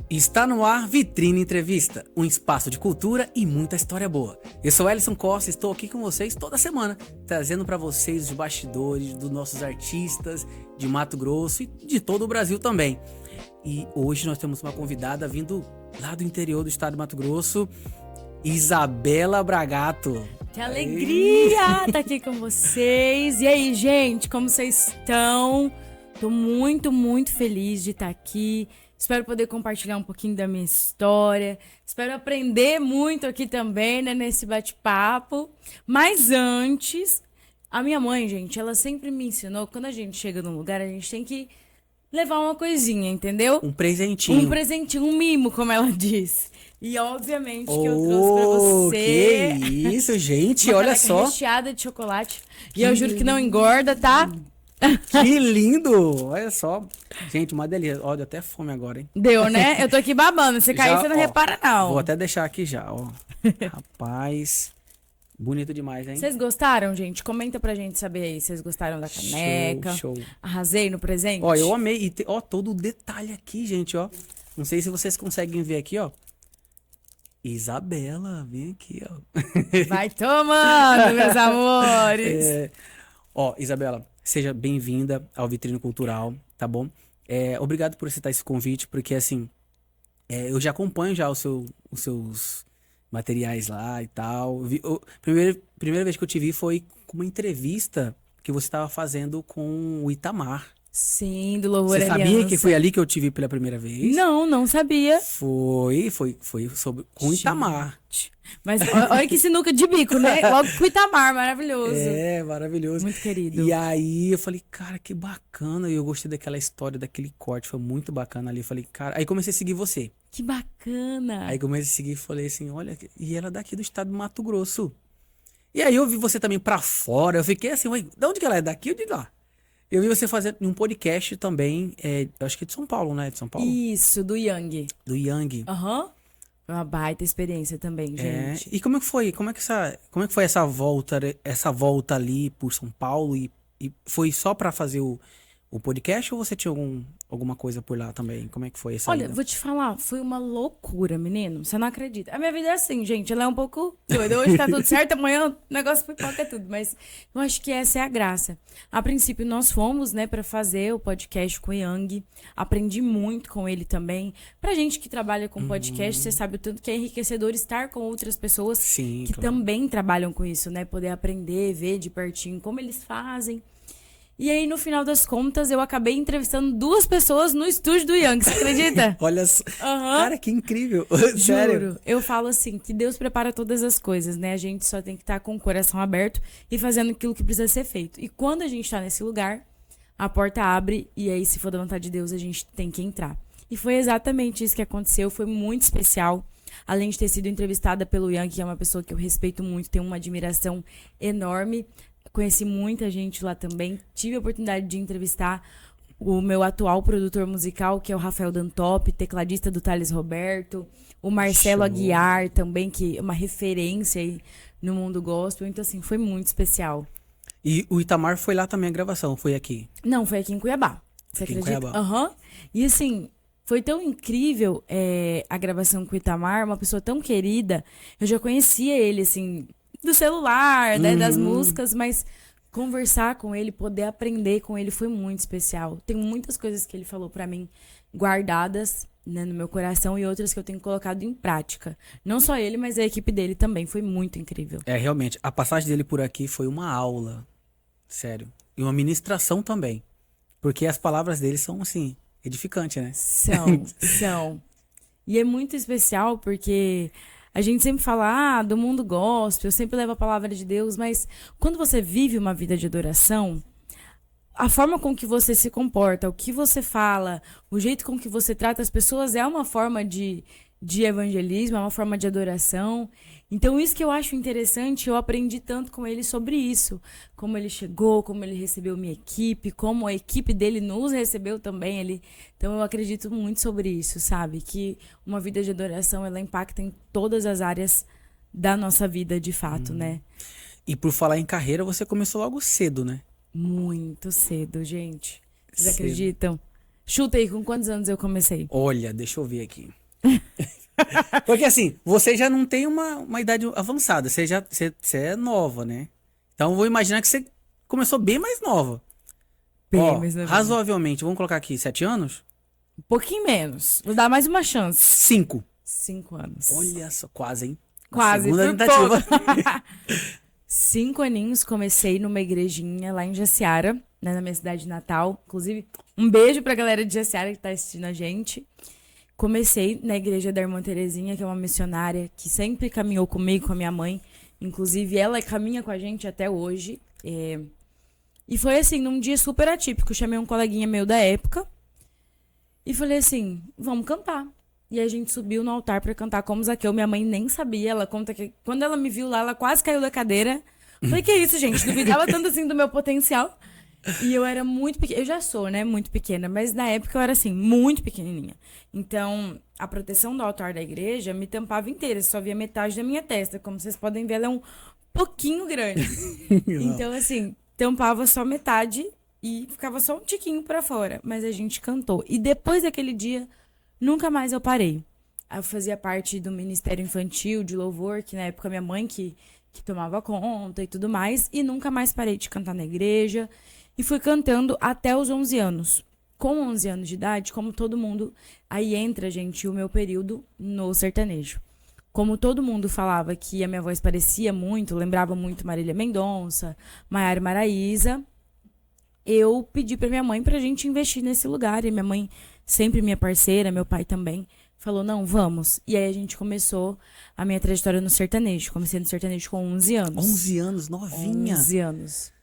Está no ar Vitrine Entrevista, um espaço de cultura e muita história boa. Eu sou Ellison Costa e estou aqui com vocês toda semana, trazendo para vocês os bastidores dos nossos artistas de Mato Grosso e de todo o Brasil também. E hoje nós temos uma convidada vindo lá do interior do estado de Mato Grosso, Isabela Bragato. Que alegria estar aqui com vocês. E aí, gente, como vocês estão? Tô muito feliz de estar aqui. Espero poder compartilhar um pouquinho da minha história. Espero aprender muito aqui também, né, nesse bate-papo. Mas antes, a minha mãe, gente, ela sempre me ensinou que quando a gente chega num lugar, a gente tem que levar uma coisinha, entendeu? Um presentinho. Um presentinho, um mimo, como ela diz. E obviamente que eu trouxe pra você. Que isso, gente, uma olha caneca só. recheada de chocolate. E eu juro que não engorda, tá? Que lindo! Olha só. Gente, uma delícia. Olha, deu até fome agora, hein? Deu, né? Eu tô aqui babando. Se cair, Já, você não ó, repara, não. Vou até deixar aqui já, ó. Rapaz, bonito demais, hein? Vocês gostaram, gente? Comenta pra gente saber aí. Vocês gostaram da caneca? Show. Arrasei no presente? Ó, eu amei. E ó, todo o detalhe aqui, gente, ó. Não sei se vocês conseguem ver aqui, ó. Isabela, vem aqui, ó. Vai tomando, meus amores. Ó, Isabela, seja bem-vinda ao Vitrine Cultural, tá bom? Obrigado por aceitar esse convite, porque assim, eu já acompanho já os seus materiais lá e tal. Primeira vez que eu te vi foi com uma entrevista que você estava fazendo com o Itamar. Sim, do Louvor Você Aliança. sabia que foi ali que eu te vi pela primeira vez? Não sabia. Foi com o Itamar. Mas olha que sinuca de bico, né? Logo com o Itamar, maravilhoso. Maravilhoso. Muito querido. E aí eu falei, cara, que bacana. E eu gostei daquela história, daquele corte, foi muito bacana ali. Eu falei, cara. Aí comecei a seguir você. Que bacana. Aí comecei a seguir e falei assim, olha, e ela é daqui do estado do Mato Grosso. E aí eu vi você também pra fora. Eu fiquei assim, ué, de onde que ela é? Daqui ou de lá? Eu vi você fazendo um podcast também, eu acho que é de São Paulo, né? De São Paulo? Isso, do Yang. Do Yang. Aham. Foi uma baita experiência também, gente. E como é que foi? Como é que foi essa volta ali por São Paulo? E foi só pra fazer o podcast ou você tinha alguma coisa por lá também? Como é que foi essa Olha, ida? vou te falar, foi uma loucura, menino. Você não acredita. A minha vida é assim, gente. Ela é um pouco doida. Hoje tá tudo certo, amanhã o negócio pipoca tudo. Mas eu acho que essa é a graça. A princípio, nós fomos, né, pra fazer o podcast com o Yang. Aprendi muito com ele também. Pra gente que trabalha com podcast, você sabe o tanto que é enriquecedor estar com outras pessoas Sim, que claro. também trabalham com isso, né? Poder aprender, ver de pertinho como eles fazem. E aí, no final das contas, eu acabei entrevistando 2 pessoas no estúdio do Yang, você acredita? Olha só. Aham. Cara, que incrível. Sério. Juro. Eu falo assim, que Deus prepara todas as coisas, né? A gente só tem que estar com o coração aberto e fazendo aquilo que precisa ser feito. E quando a gente tá nesse lugar, a porta abre e aí, se for da vontade de Deus, a gente tem que entrar. E foi exatamente isso que aconteceu, foi muito especial. Além de ter sido entrevistada pelo Yang, que é uma pessoa que eu respeito muito, tenho uma admiração enorme. Conheci muita gente lá também. Tive a oportunidade de entrevistar o meu atual produtor musical, que é o Rafael Dantop, tecladista do Thales Roberto. O Marcelo Show. Aguiar também, que é uma referência aí no mundo gospel. Então, assim, foi muito especial. E o Itamar foi lá também a gravação, foi aqui. Não, foi aqui em Cuiabá. Você Aqui em acredita? Cuiabá. Aham. E assim, foi tão incrível a gravação com o Itamar, uma pessoa tão querida. Eu já conhecia ele, assim, do celular, né, das músicas, mas conversar com ele, poder aprender com ele foi muito especial. Tem muitas coisas que ele falou pra mim guardadas, né, no meu coração e outras que eu tenho colocado em prática. Não só ele, mas a equipe dele também. Foi muito incrível. Realmente, a passagem dele por aqui foi uma aula. Sério. E uma ministração também. Porque as palavras dele são, assim, edificantes, né? São. E é muito especial porque a gente sempre fala, do mundo gospel, sempre leva a palavra de Deus, mas quando você vive uma vida de adoração, a forma com que você se comporta, o que você fala, o jeito com que você trata as pessoas é uma forma de evangelismo, é uma forma de adoração. Então, isso que eu acho interessante, eu aprendi tanto com ele sobre isso. Como ele chegou, como ele recebeu minha equipe, como a equipe dele nos recebeu também. Então, eu acredito muito sobre isso, sabe? Que uma vida de adoração, ela impacta em todas as áreas da nossa vida, de fato, né? E por falar em carreira, você começou logo cedo, né? Muito cedo, gente. Vocês Cedo. acreditam? Chuta aí, com quantos anos eu comecei? Olha, deixa eu ver aqui. Porque assim, você já não tem uma idade avançada, você é nova, né? Então eu vou imaginar que você começou bem mais nova. Bem Ó, mais novinha. razoavelmente, vamos colocar aqui 7 anos? Um pouquinho menos. Vou dar mais uma chance. 5. 5 anos. Olha só, quase, hein? Na Quase, segunda por tentativa. pouco. 5 aninhos, comecei numa igrejinha lá em Jaciara, né, na minha cidade natal. Inclusive, um beijo pra galera de Jaciara que tá assistindo a gente. Comecei na igreja da irmã Terezinha, que é uma missionária que sempre caminhou comigo, com a minha mãe. Inclusive, ela caminha com a gente até hoje. E foi assim, num dia super atípico. Eu chamei um coleguinha meu da época e falei assim, vamos cantar. E a gente subiu no altar pra cantar como Zaqueu. Minha mãe nem sabia. Ela conta que quando ela me viu lá, ela quase caiu da cadeira. Falei, que isso, gente? Duvidava tanto assim do meu potencial. E eu era muito pequena. Eu já sou, né? Muito pequena. Mas na época eu era assim, muito pequenininha. Então, a proteção do altar da igreja me tampava inteira. Só via metade da minha testa. Como vocês podem ver, ela é um pouquinho grande. Então, assim, tampava só metade e ficava só um tiquinho pra fora. Mas a gente cantou. E depois daquele dia, nunca mais eu parei. Eu fazia parte do Ministério Infantil de Louvor, que na época minha mãe que tomava conta e tudo mais. E nunca mais parei de cantar na igreja. E fui cantando até os 11 anos. Com 11 anos de idade, como todo mundo, aí entra, gente, o meu período no sertanejo. Como todo mundo falava que a minha voz parecia muito, lembrava muito Marília Mendonça, Maiara e Maraíza, eu pedi pra minha mãe pra gente investir nesse lugar. E minha mãe, sempre minha parceira, meu pai também, falou, não, vamos. E aí a gente começou a minha trajetória no sertanejo. Comecei no sertanejo com 11 anos. 11 anos, novinha. 11 anos.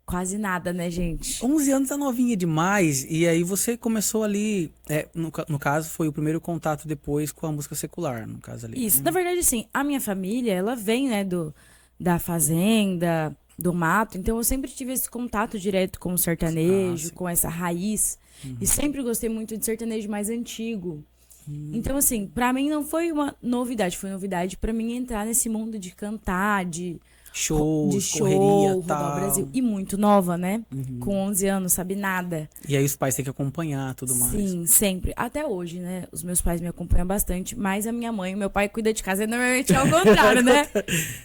Quase nada, né, gente? 11 anos é novinha demais. E aí você começou ali, no caso, foi o primeiro contato depois com a música secular, no caso ali. Isso, na verdade, sim, a minha família, ela vem, né, da fazenda, do mato, então eu sempre tive esse contato direto com o sertanejo, com essa raiz, e sempre gostei muito de sertanejo mais antigo. Então, assim, pra mim não foi uma novidade, foi novidade pra mim entrar nesse mundo de cantar, de Shows, show, correria, rodar tal. o Brasil. E muito nova, né? Com 11 anos, sabe nada. E aí os pais têm que acompanhar, tudo mais. Sim, sempre. Até hoje, né? Os meus pais me acompanham bastante, mas a minha mãe, meu pai cuida de casa, normalmente é o contrário, né?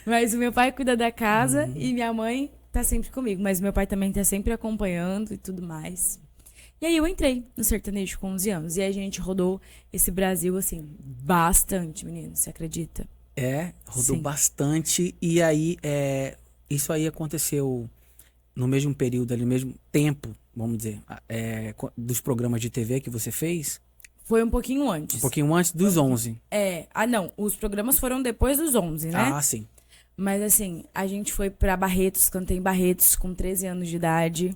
Mas o meu pai cuida da casa e minha mãe tá sempre comigo. Mas meu pai também tá sempre acompanhando e tudo mais. E aí eu entrei no sertanejo com 11 anos. E a gente rodou esse Brasil, assim, bastante, menino. Você acredita? Rodou Sim. bastante. E aí, isso aí aconteceu no mesmo período ali, no mesmo tempo, vamos dizer, dos programas de TV que você fez? Foi um pouquinho antes. Um pouquinho antes dos 11. Não. Os programas foram depois dos 11, né? Ah, sim. Mas assim, a gente foi pra Barretos, cantei em Barretos com 13 anos de idade,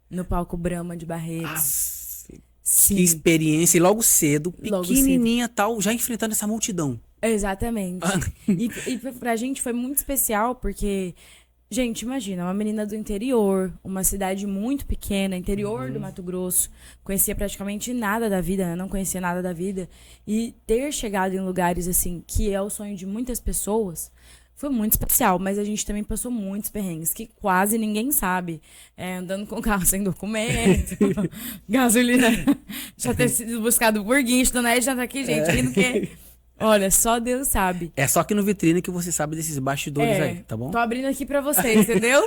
no palco Brahma de Barretos. Sim. Que experiência. E logo cedo, Logo pequenininha tal, já enfrentando essa multidão. Exatamente. E pra gente foi muito especial porque, gente, imagina, uma menina do interior, uma cidade muito pequena, interior do Mato Grosso, conhecia praticamente nada da vida, né? Não conhecia nada da vida. E ter chegado em lugares assim, que é o sonho de muitas pessoas, foi muito especial, mas a gente também passou muitos perrengues que quase ninguém sabe. Andando com carro sem documento, gasolina já ter sido buscado por guincho, dona Edna tá aqui, gente, rindo que... Olha, só Deus sabe. É só aqui no Vitrine que você sabe desses bastidores aí, tá bom? Tô abrindo aqui pra vocês, entendeu?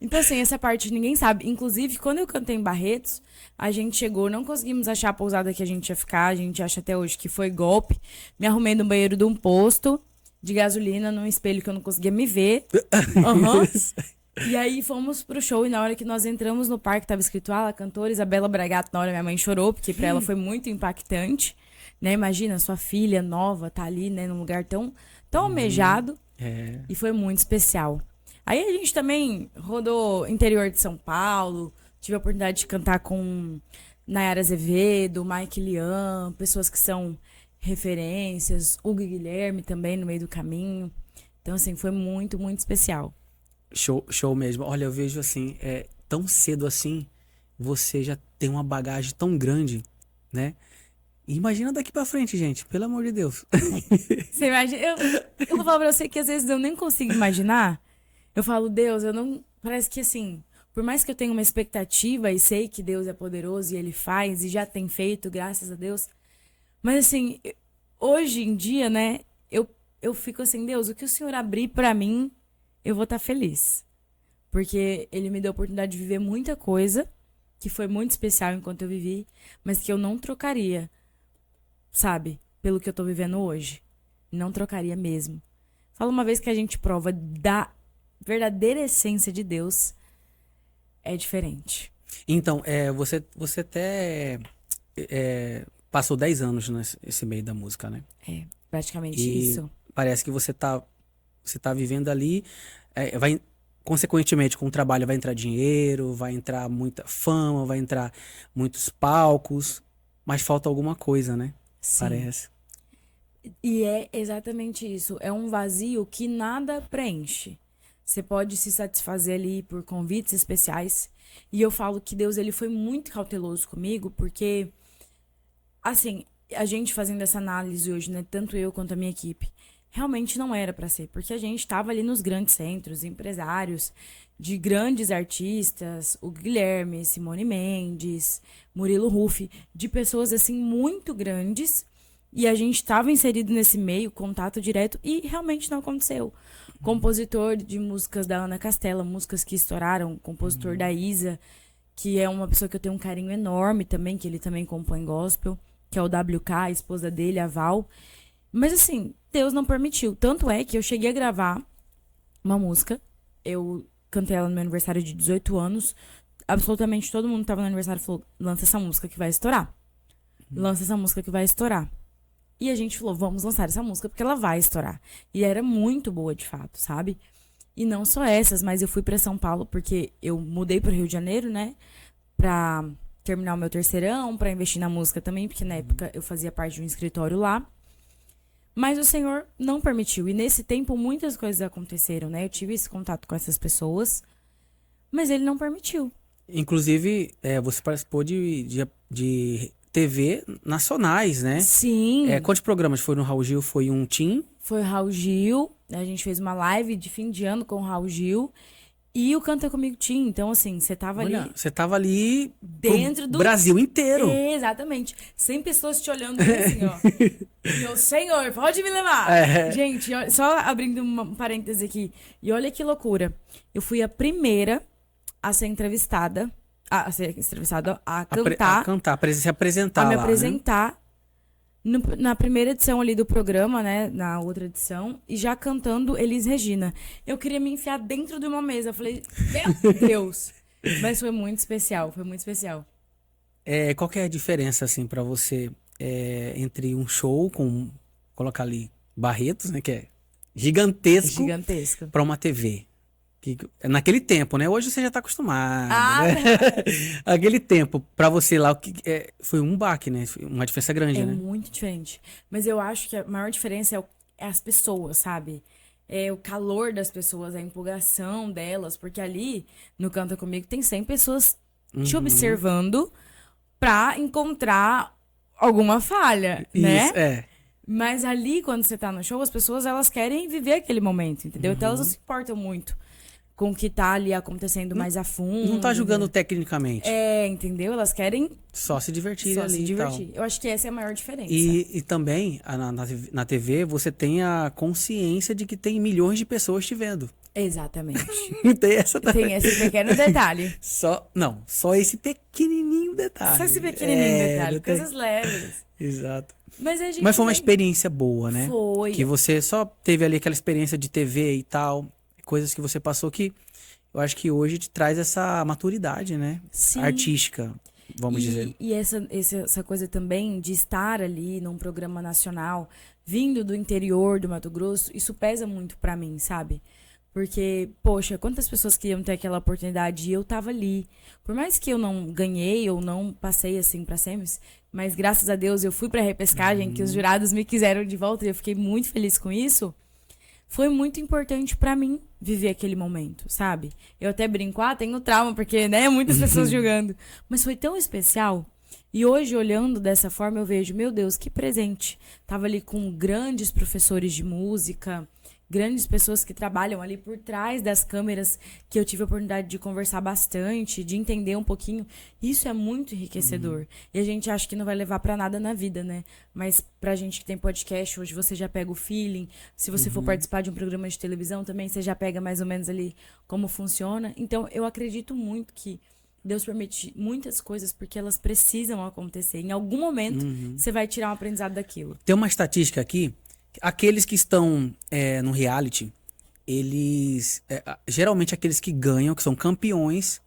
Então, assim, essa parte ninguém sabe. Inclusive, quando eu cantei em Barretos, a gente chegou, não conseguimos achar a pousada que a gente ia ficar. A gente acha até hoje que foi golpe. Me arrumei no banheiro de um posto de gasolina, num espelho que eu não conseguia me ver. E aí fomos pro show e na hora que nós entramos no parque, tava escrito, a cantora Isabela Bragato. Na hora minha mãe chorou, porque pra ela foi muito impactante. Né? Imagina, sua filha nova tá ali, né, num lugar tão almejado. E foi muito especial. Aí a gente também rodou interior de São Paulo, tive a oportunidade de cantar com Nayara Azevedo, Mike Lian, pessoas que são referências, Hugo e Guilherme também no meio do caminho. Então, assim, foi muito, muito especial. Show mesmo. Olha, eu vejo assim, tão cedo assim, você já tem uma bagagem tão grande, né? Imagina daqui pra frente, gente. Pelo amor de Deus. Você imagina? Eu vou falar pra você que às vezes eu nem consigo imaginar. Eu falo, Deus, eu não... Parece que assim, Por mais que eu tenha uma expectativa e sei que Deus é poderoso e Ele faz e já tem feito, graças a Deus. Mas assim, hoje em dia, né, eu fico assim, Deus, o que o Senhor abrir pra mim, eu vou estar feliz. Porque Ele me deu a oportunidade de viver muita coisa, que foi muito especial enquanto eu vivi, mas que eu não trocaria, sabe, pelo que eu tô vivendo hoje. Não trocaria mesmo. Fala uma vez que a gente prova da verdadeira essência de Deus, é diferente. Então, você até passou 10 anos nesse meio da música, né? É, praticamente E isso. parece que você tá vivendo ali, consequentemente, com o trabalho vai entrar dinheiro, vai entrar muita fama, vai entrar muitos palcos, mas falta alguma coisa, né? Sim. Parece. E é exatamente isso. É um vazio que nada preenche. Você pode se satisfazer ali por convites especiais. E eu falo que Deus, ele foi muito cauteloso comigo, porque, assim, a gente fazendo essa análise hoje, né? Tanto eu quanto a minha equipe, realmente não era pra ser. Porque a gente tava ali nos grandes centros, empresários de grandes artistas, o Guilherme, Simone Mendes, Murilo Huff, de pessoas, assim, muito grandes. E a gente estava inserido nesse meio, contato direto, e realmente não aconteceu. Compositor de músicas da Ana Castela, músicas que estouraram, compositor da Isa, que é uma pessoa que eu tenho um carinho enorme também, que ele também compõe gospel, que é o WK, a esposa dele, a Val. Mas assim, Deus não permitiu. Tanto é que eu cheguei a gravar uma música, eu cantei ela no meu aniversário de 18 anos, absolutamente todo mundo que tava no aniversário falou, lança essa música que vai estourar. Lança essa música que vai estourar. E a gente falou, vamos lançar essa música porque ela vai estourar. E era muito boa, de fato, sabe? E não só essas, mas eu fui pra São Paulo porque eu mudei pro Rio de Janeiro, né? Pra terminar o meu terceirão, pra investir na música também, porque na época eu fazia parte de um escritório lá. Mas o Senhor não permitiu. E nesse tempo muitas coisas aconteceram, né? Eu tive esse contato com essas pessoas, mas Ele não permitiu. Inclusive, você participou de TV nacionais, né? Sim. Quantos programas foi no Raul Gil? Foi um team? Foi o Raul Gil, a gente fez uma live de fim de ano com o Raul Gil e o Canta Comigo Team. Então, assim, você tava Olha, ali você tava ali dentro pro do Brasil inteiro. Exatamente. 100 pessoas te olhando assim, ó. E eu, Senhor, pode me levar. Gente, só abrindo um parêntese aqui. E olha que loucura. Eu fui a primeira a ser entrevistada. A cantar. Se apresentar a me lá, apresentar na primeira edição ali do programa, né? Na outra edição. E já cantando Elis Regina. Eu queria me enfiar dentro de uma mesa. Eu falei, meu Deus! Mas foi muito especial, foi muito especial. Qual que é a diferença, assim, pra você entre um show com... Colocar ali Barretos, né? Que é gigantesco. Pra uma TV? Naquele tempo, né? Hoje você já tá acostumado, né? Aquele tempo, pra você lá, foi um baque, né? Uma diferença grande, né? É muito diferente. Mas eu acho que a maior diferença é as pessoas, sabe? É o calor das pessoas, a empolgação delas. Porque ali, no Canta Comigo, tem 100 pessoas te observando pra encontrar alguma falha, né? Isso, Mas ali, quando você tá no show, as pessoas, elas querem viver aquele momento, entendeu? Então elas não se importam muito com o que tá ali acontecendo mais a fundo. Não tá julgando tecnicamente. Entendeu? Elas querem só se divertir só ali se divertir. e tal. Eu acho que essa é a maior diferença. E também, na TV, você tem a consciência de que tem milhões de pessoas te vendo. Exatamente. Tem essa também. Tem esse pequeno detalhe. Só esse pequenininho detalhe. Só esse pequenininho detalhe. Coisas leves. Exato. Mas foi uma experiência boa, né? Foi. Que você só teve ali aquela experiência de TV e tal. Coisas que você passou que eu acho que hoje te traz essa maturidade, né? Sim. Artística, vamos dizer. E essa coisa também de estar ali num programa nacional, vindo do interior do Mato Grosso, isso pesa muito pra mim, sabe? Porque, poxa, quantas pessoas queriam ter aquela oportunidade e eu tava ali. Por mais que eu não ganhei ou não passei assim pra semis, mas graças a Deus eu fui pra repescagem, que os jurados me quiseram de volta e eu fiquei muito feliz com isso. Foi muito importante pra mim viver aquele momento, sabe? Eu até brinco, tenho trauma, porque, né, muitas pessoas julgando. Mas foi tão especial. E hoje, olhando dessa forma, eu vejo, meu Deus, que presente. Tava ali com grandes professores de música, grandes pessoas que trabalham ali por trás das câmeras, que eu tive a oportunidade de conversar bastante, de entender um pouquinho. Isso é muito enriquecedor. E a gente acha que não vai levar pra nada na vida, né? Mas pra gente que tem podcast, hoje você já pega o feeling. Se você for participar de um programa de televisão também, você já pega mais ou menos ali como funciona. Então, eu acredito muito que Deus permite muitas coisas porque elas precisam acontecer. Em algum momento, você vai tirar um aprendizado daquilo. Tem uma estatística aqui. Aqueles que estão no reality, eles... geralmente aqueles que ganham, que são campeões,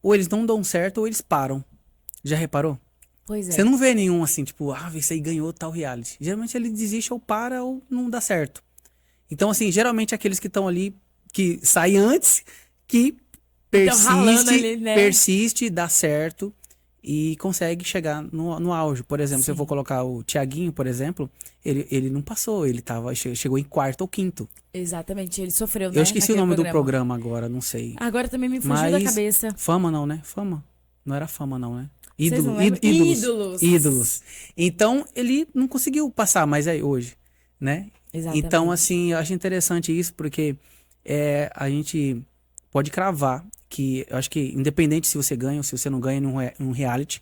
ou eles não dão certo ou eles param. Já reparou? Pois é. Você não vê nenhum assim, tipo, esse aí ganhou tal reality. Geralmente ele desiste ou para ou não dá certo. Então, assim, geralmente aqueles que estão ali, que saem antes, que ralando ali, né? persiste, dá certo e consegue chegar no auge. Por exemplo, se eu Sim. for colocar o Thiaguinho, por exemplo, ele não passou, ele chegou em quarto ou quinto. Exatamente, ele sofreu, né? Eu esqueci o naquele nome do programa agora, não sei. Agora também me fugiu da cabeça. Fama não, né? Fama. Não era Fama não, né? Vocês não lembram? Ídolos. Então, ele não conseguiu passar, mas é hoje, né? Exatamente. Então, assim, eu acho interessante isso, porque a gente pode cravar que, eu acho que independente se você ganha ou se você não ganha num reality,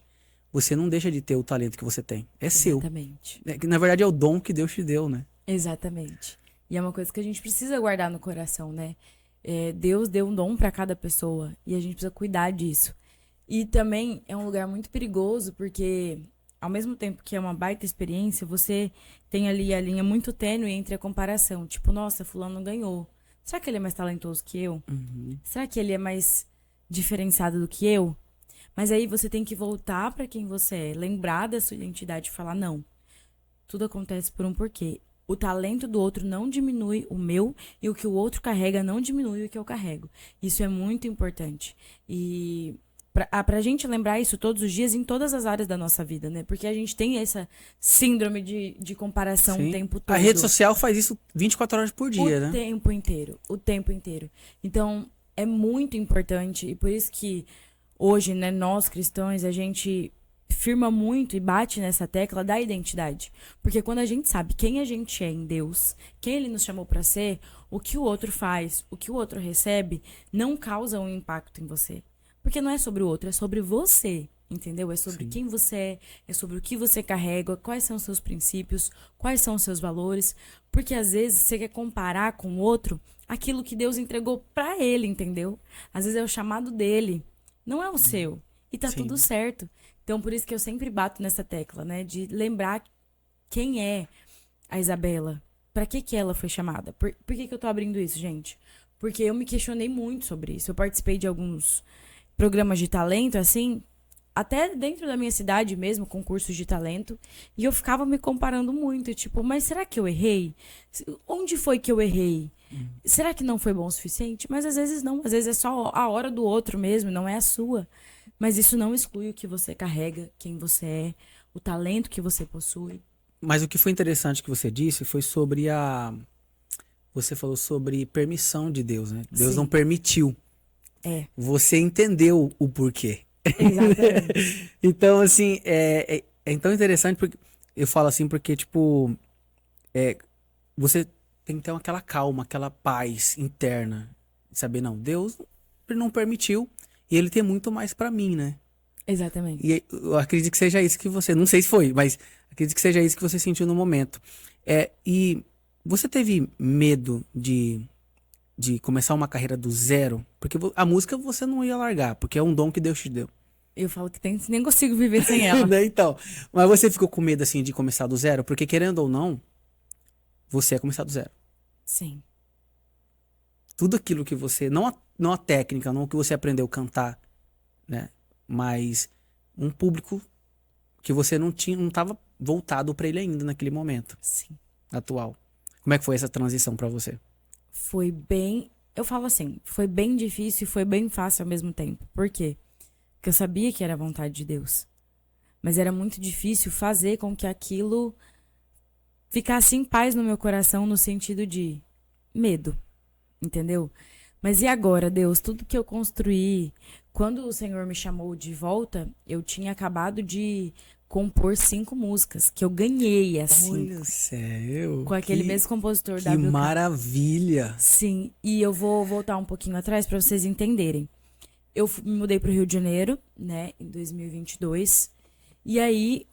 você não deixa de ter o talento que você tem. É seu. Exatamente. Na verdade, é o dom que Deus te deu, né? Exatamente. E é uma coisa que a gente precisa guardar no coração, né? Deus deu um dom para cada pessoa e a gente precisa cuidar disso. E também é um lugar muito perigoso porque, ao mesmo tempo que é uma baita experiência, você tem ali a linha muito tênue entre a comparação. Tipo, nossa, fulano ganhou. Será que ele é mais talentoso que eu? Será que ele é mais diferenciado do que eu? Mas aí você tem que voltar para quem você é, lembrar da sua identidade e falar, não, tudo acontece por um porquê. O talento do outro não diminui o meu e o que o outro carrega não diminui o que eu carrego. Isso é muito importante. E pra gente lembrar isso todos os dias em todas as áreas da nossa vida, né? Porque a gente tem essa síndrome de comparação Sim. o tempo todo. A rede social faz isso 24 horas por dia, né? O tempo inteiro. Então, é muito importante e por isso que hoje, né, nós cristãos, a gente firma muito e bate nessa tecla da identidade. Porque quando a gente sabe quem a gente é em Deus, quem Ele nos chamou para ser, o que o outro faz, o que o outro recebe, não causa um impacto em você. Porque não é sobre o outro, é sobre você, entendeu? É sobre quem você é sobre o que você carrega, quais são os seus princípios, quais são os seus valores. Porque às vezes você quer comparar com o outro aquilo que Deus entregou para ele, entendeu? Às vezes é o chamado dele, não é o seu. E tá tudo certo. Então, por isso que eu sempre bato nessa tecla, né? De lembrar quem é a Isabela. Pra que ela foi chamada? Por que eu tô abrindo isso, gente? Porque eu me questionei muito sobre isso. Eu participei de alguns programas de talento, assim, até dentro da minha cidade mesmo, concursos de talento, e eu ficava me comparando muito, tipo, mas será que eu errei? Onde foi que eu errei? Será que não foi bom o suficiente? Mas às vezes não, às vezes é só a hora do outro mesmo, não é a sua. Mas isso não exclui o que você carrega, quem você é, o talento que você possui. Mas o que foi interessante que você disse foi sobre você falou sobre permissão de Deus, né? Deus Sim. não permitiu. Você entendeu o porquê. Exatamente. Então, assim, é tão interessante porque eu falo assim porque, tipo, você tem que ter aquela calma, aquela paz interna. Saber, não, Deus não permitiu e Ele tem muito mais pra mim, né? Exatamente. E eu acredito que seja isso que você, não sei se foi, mas acredito que seja isso que você sentiu no momento. E você teve medo de começar uma carreira do zero? Porque a música você não ia largar, porque é um dom que Deus te deu. Eu falo que nem consigo viver sem ela. Né, então, mas você ficou com medo assim de começar do zero? Porque querendo ou não, você é começar do zero. Sim. Tudo aquilo que você, não a técnica, não o que você aprendeu a cantar, né? Mas um público que você não estava voltado para ele ainda naquele momento. Sim. Atual. Como é que foi essa transição para você? Foi bem, eu falo assim, foi bem difícil e foi bem fácil ao mesmo tempo. Por quê? Porque eu sabia que era a vontade de Deus. Mas era muito difícil fazer com que aquilo ficasse em paz no meu coração no sentido de medo, entendeu? Mas e agora, Deus? Tudo que eu construí, quando o Senhor me chamou de volta, eu tinha acabado de compor 5 músicas que eu ganhei, assim. Olha o céu. Com aquele mesmo compositor Que WK. maravilha. Sim, e eu vou voltar um pouquinho atrás para vocês entenderem. Eu me mudei pro Rio de Janeiro, né, em 2022. E aí,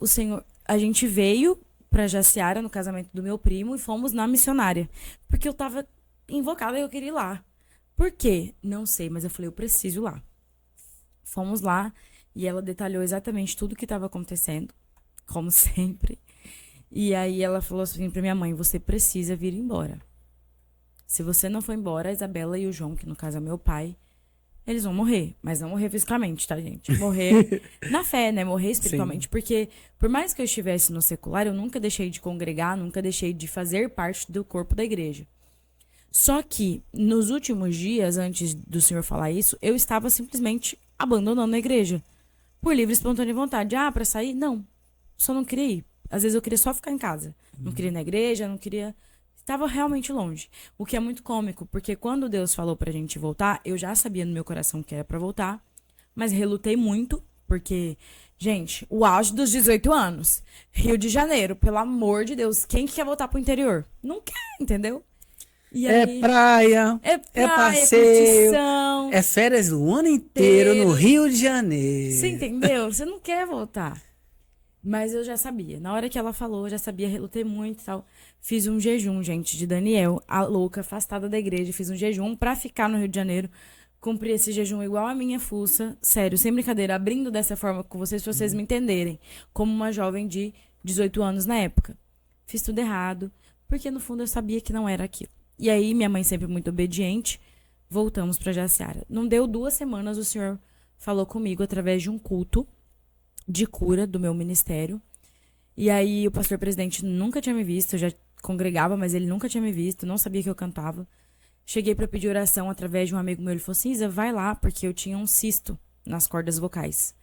a gente veio pra Jaciara, no casamento do meu primo, e fomos na missionária. Porque eu tava invocada e eu queria ir lá. Por quê? Não sei, mas eu falei, eu preciso ir lá. Fomos lá e ela detalhou exatamente tudo o que estava acontecendo, como sempre. E aí ela falou assim pra minha mãe, você precisa vir embora. Se você não for embora, a Isabela e o João, que no caso é meu pai, eles vão morrer. Mas não morrer fisicamente, tá, gente? Morrer na fé, né? Morrer espiritualmente. Sim. Porque por mais que eu estivesse no secular, eu nunca deixei de congregar, nunca deixei de fazer parte do corpo da igreja. Só que, nos últimos dias, antes do senhor falar isso, eu estava simplesmente abandonando a igreja. Por livre e espontânea vontade. Ah, pra sair? Não. Só não queria ir. Às vezes eu queria só ficar em casa. Não queria ir na igreja, não queria... Estava realmente longe. O que é muito cômico, porque quando Deus falou pra gente voltar, eu já sabia no meu coração que era pra voltar, mas relutei muito, porque, gente, o auge dos 18 anos, Rio de Janeiro, pelo amor de Deus, quem que quer voltar pro interior? Não quer, entendeu? E aí, é passeio, curtição, é férias o ano inteiro no Rio de Janeiro. Você entendeu? Você não quer voltar. Mas eu já sabia. Na hora que ela falou, eu já sabia, relutei muito e tal. Fiz um jejum, gente, de Daniel, a louca, afastada da igreja. Fiz um jejum pra ficar no Rio de Janeiro. Cumpri esse jejum igual a minha fuça. Sério, sem brincadeira, abrindo dessa forma com vocês, pra vocês me entenderem. Como uma jovem de 18 anos na época. Fiz tudo errado, porque no fundo eu sabia que não era aquilo. E aí, minha mãe sempre muito obediente, voltamos pra Jaciara. Não deu 2 semanas, o senhor falou comigo através de um culto de cura do meu ministério. E aí o pastor presidente nunca tinha me visto, eu já congregava, mas ele nunca tinha me visto, não sabia que eu cantava. Cheguei pra pedir oração através de um amigo meu, ele falou assim, Isa, vai lá, porque eu tinha um cisto nas cordas vocais.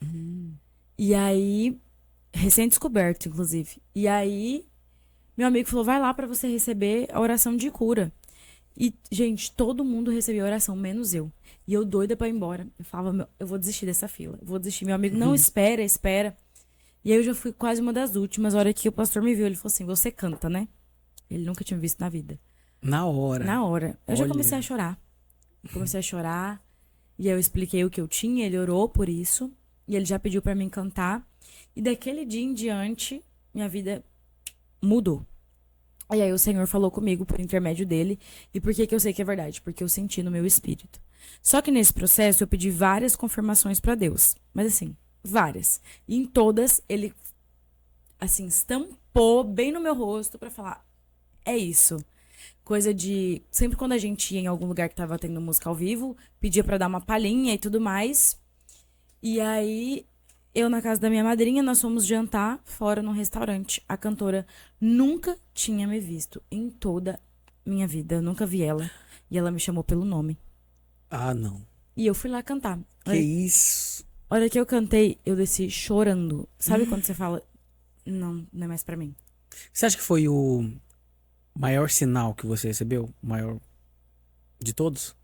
E aí, recém-descoberto, inclusive. E aí, meu amigo falou, vai lá pra você receber a oração de cura. E, gente, todo mundo recebeu a oração, menos eu. E eu doida pra ir embora. Eu falava, eu vou desistir dessa fila. Eu vou desistir. Meu amigo, não, espera. E aí eu já fui quase uma das últimas. A hora que o pastor me viu, ele falou assim, você canta, né? Ele nunca tinha me visto na vida. Na hora. Eu já comecei a chorar. E aí eu expliquei o que eu tinha, ele orou por isso. E ele já pediu pra mim cantar. E daquele dia em diante, minha vida mudou. E aí o Senhor falou comigo por intermédio dele. E por que eu sei que é verdade? Porque eu senti no meu espírito. Só que nesse processo eu pedi várias confirmações pra Deus. Mas assim, várias. E em todas ele, assim, estampou bem no meu rosto pra falar, é isso. Coisa de... Sempre quando a gente ia em algum lugar que tava tendo música ao vivo, pedia pra dar uma palhinha e tudo mais. E aí... Eu, na casa da minha madrinha, nós fomos jantar fora num restaurante. A cantora nunca tinha me visto em toda minha vida. Eu nunca vi ela. E ela me chamou pelo nome. Ah, não. E eu fui lá cantar. Que isso? A hora que eu cantei, eu desci chorando. Sabe quando você fala, não é mais pra mim? Você acha que foi o maior sinal que você recebeu? O maior de todos?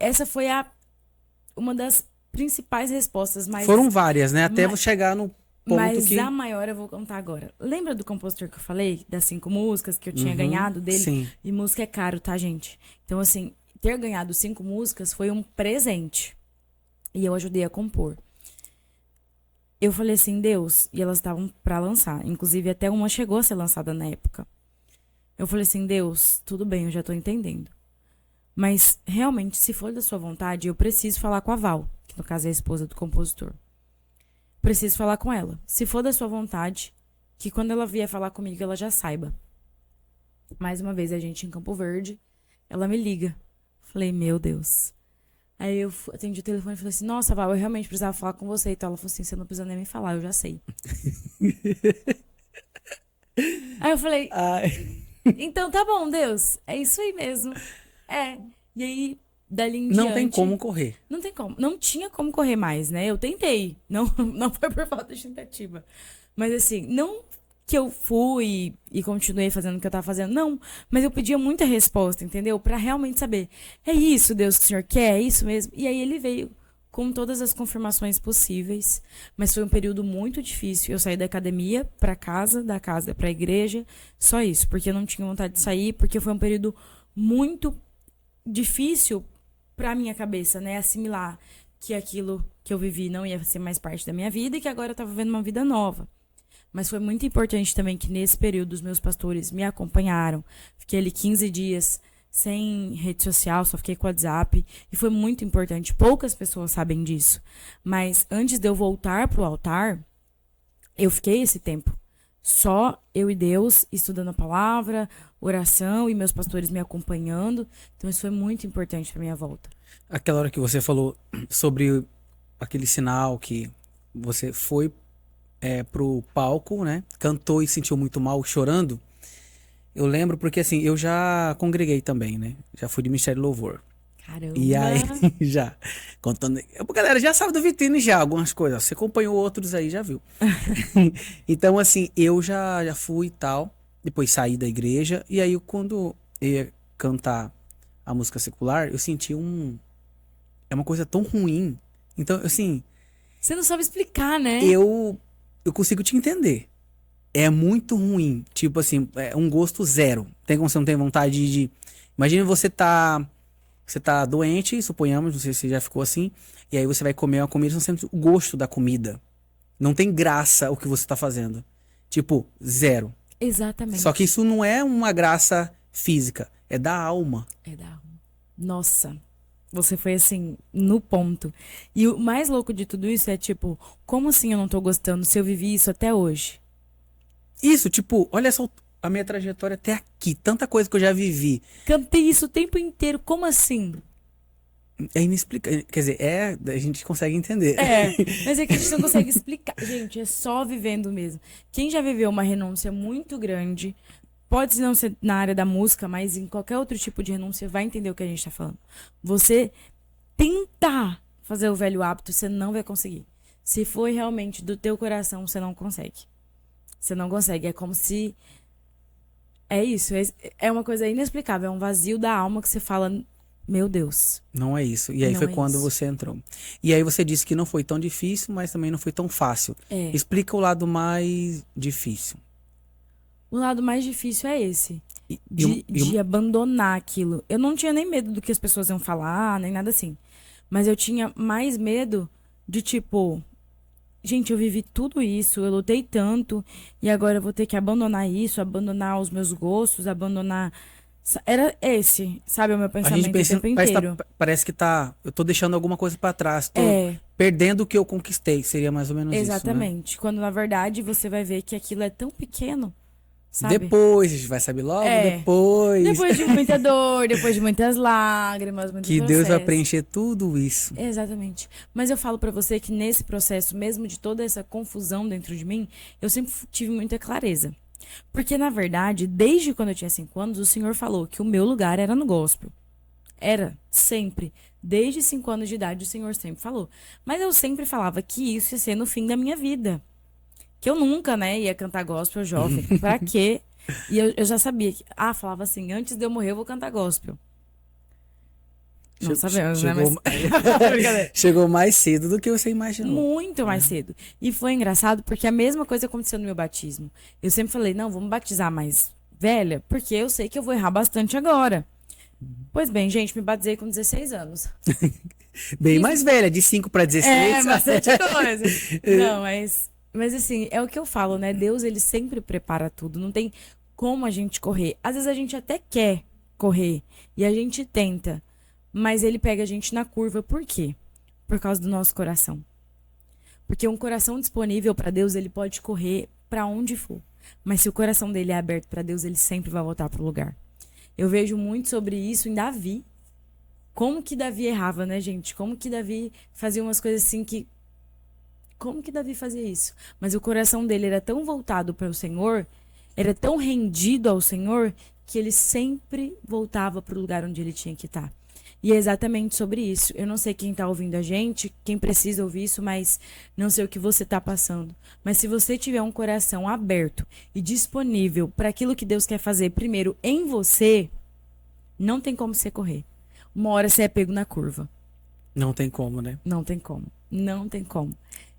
Essa foi uma das principais respostas, mas... Foram várias, né? Até vou chegar no ponto mas que... a maior eu vou contar agora. Lembra do compositor que eu falei? Das 5 músicas que eu tinha ganhado dele? Sim. E música é caro, tá, gente? Então, assim, ter ganhado 5 músicas foi um presente. E eu ajudei a compor. Eu falei assim, Deus... E elas estavam pra lançar. Inclusive, até uma chegou a ser lançada na época. Eu falei assim, Deus, tudo bem, eu já tô entendendo. Mas, realmente, se for da sua vontade, eu preciso falar com a Val, que no caso é a esposa do compositor. Preciso falar com ela. Se for da sua vontade, que quando ela vier falar comigo, ela já saiba. Mais uma vez, a gente em Campo Verde, ela me liga. Falei, meu Deus. Aí eu atendi o telefone e falei assim, nossa, Val, eu realmente precisava falar com você. Então ela falou assim, você não precisa nem me falar, eu já sei. Aí eu falei, então tá bom, Deus, é isso aí mesmo. E aí, dali em diante... Não tem como correr. Não tem como. Não tinha como correr mais, né? Eu tentei. Não foi por falta de tentativa. Mas assim, não que eu fui e continuei fazendo o que eu tava fazendo. Não. Mas eu pedia muita resposta, entendeu? Pra realmente saber. É isso, Deus, que o Senhor quer? É isso mesmo? E aí ele veio com todas as confirmações possíveis, mas foi um período muito difícil. Eu saí da academia para casa, da casa para a igreja, só isso, porque eu não tinha vontade de sair, porque foi um período muito difícil para minha cabeça, né, assimilar que aquilo que eu vivi não ia ser mais parte da minha vida e que agora eu estava vivendo uma vida nova. Mas foi muito importante também que nesse período os meus pastores me acompanharam. Fiquei ali 15 dias sem rede social, só fiquei com o WhatsApp. E foi muito importante. Poucas pessoas sabem disso. Mas antes de eu voltar pro altar, eu fiquei esse tempo. Só eu e Deus, estudando a palavra, oração e meus pastores me acompanhando. Então isso foi muito importante pra minha volta. Aquela hora que você falou sobre aquele sinal que você foi pro palco, né? Cantou e sentiu muito mal, chorando. Eu lembro porque, assim, eu já congreguei também, né? Já fui de Ministério de Louvor. Caramba! E aí, já, contando... A galera já sabe do Vitrine já, algumas coisas. Você acompanhou outros aí, já viu. Então, assim, eu já fui e tal. Depois saí da igreja. E aí, quando eu ia cantar a música secular, eu senti É uma coisa tão ruim. Então, assim... Você não sabe explicar, né? Eu consigo te entender. É muito ruim. Tipo assim, é um gosto zero. Tem como você não tem vontade de... Imagina você tá doente, suponhamos, não sei se você já ficou assim, e aí você vai comer uma comida, você não sente o gosto da comida. Não tem graça o que você tá fazendo. Tipo, zero. Exatamente. Só que isso não é uma graça física, é da alma. É da alma. Nossa, você foi assim, no ponto. E o mais louco de tudo isso é tipo, como assim eu não tô gostando se eu vivi isso até hoje? Isso, tipo, olha só a minha trajetória até aqui, tanta coisa que eu já vivi. Cantei isso o tempo inteiro, como assim? É inexplicável. Quer dizer, a gente consegue entender. É, mas é que a gente não consegue explicar. Gente, é só vivendo mesmo. Quem já viveu uma renúncia muito grande, pode não ser na área da música, mas em qualquer outro tipo de renúncia, vai entender o que a gente tá falando. Você tentar fazer o velho hábito, você não vai conseguir. Se for realmente do teu coração, você não consegue. Você não consegue. É como se... É isso. É uma coisa inexplicável. É um vazio da alma que você fala... Meu Deus. Não é isso. E aí Não foi é quando isso. você entrou. E aí você disse que não foi tão difícil, mas também não foi tão fácil. É. Explica o lado mais difícil. O lado mais difícil é esse. E De abandonar aquilo. Eu não tinha nem medo do que as pessoas iam falar, nem nada assim. Mas eu tinha mais medo de tipo... Gente, eu vivi tudo isso, eu lutei tanto, e agora eu vou ter que abandonar isso, abandonar os meus gostos, abandonar... Era esse, sabe, o meu a pensamento gente pensa, o tempo inteiro. parece que eu tô deixando alguma coisa pra trás. Tô É. perdendo o que eu conquistei. Seria mais ou menos Exatamente. isso, né? Quando na verdade você vai ver que aquilo é tão pequeno, sabe? Depois, a gente vai saber logo, depois. Depois de muita dor, depois de muitas lágrimas, muito Que Deus vai processo. preencher tudo isso. Exatamente. Mas eu falo pra você que nesse processo, mesmo de toda essa confusão dentro de mim, eu sempre tive muita clareza. Porque, na verdade, desde quando eu tinha 5 anos, o Senhor falou que o meu lugar era no gospel. Era, sempre. Desde 5 anos de idade, o Senhor sempre falou. Mas eu sempre falava que isso ia ser no fim da minha vida. Que eu nunca, né, ia cantar gospel jovem. Pra quê? E eu já sabia que... falava assim, antes de eu morrer eu vou cantar gospel. Não sabemos, né? Mas... Chegou mais cedo do que você imaginou. Muito mais cedo. E foi engraçado porque a mesma coisa aconteceu no meu batismo. Eu sempre falei, não, vamos batizar mais velha, porque eu sei que eu vou errar bastante agora. Pois bem, gente, me batizei com 16 anos. Bem mais velha, de 5 para 16. Bastante coisa. Não, mas assim, é o que eu falo, né? Deus, ele sempre prepara tudo. Não tem como a gente correr. Às vezes a gente até quer correr e a gente tenta. Mas ele pega a gente na curva. Por quê? Por causa do nosso coração. Porque um coração disponível para Deus, ele pode correr para onde for. Mas se o coração dele é aberto para Deus, ele sempre vai voltar pro lugar. Eu vejo muito sobre isso em Davi. Como que Davi errava, né, gente? Como que Davi fazia umas coisas assim que... Como que Davi fazia isso? Mas o coração dele era tão voltado para o Senhor, era tão rendido ao Senhor, que ele sempre voltava pro lugar onde ele tinha que estar. E é exatamente sobre isso. Eu não sei quem tá ouvindo a gente, quem precisa ouvir isso, mas não sei o que você tá passando. Mas se você tiver um coração aberto e disponível para aquilo que Deus quer fazer primeiro em você, não tem como você correr. Uma hora você é pego na curva. Não tem como, né? Não tem como. Não tem como.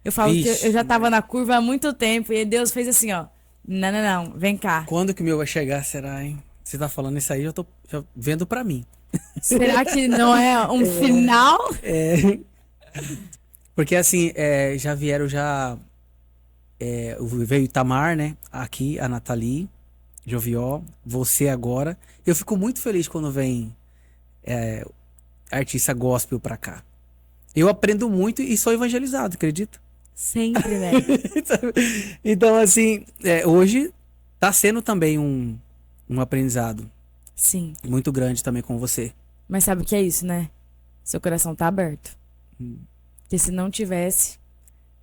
Eu falo que Vixe, eu já tava na curva há muito tempo e Deus fez assim, ó. Não, não, não. Vem cá. quando que o meu vai chegar, será, hein? Você tá falando isso aí, eu tô já vendo pra mim. Será que não é um final? É, porque assim, já vieram veio Itamar, né? Aqui, a Nathalie, Jovió, você agora. Eu fico muito feliz quando vem artista gospel pra cá. Eu aprendo muito e sou evangelizado, acredita? Sempre, velho. Então, assim, hoje tá sendo também um aprendizado Sim. muito grande também com você. Mas sabe o que é isso, né? Seu coração tá aberto. Porque se não tivesse,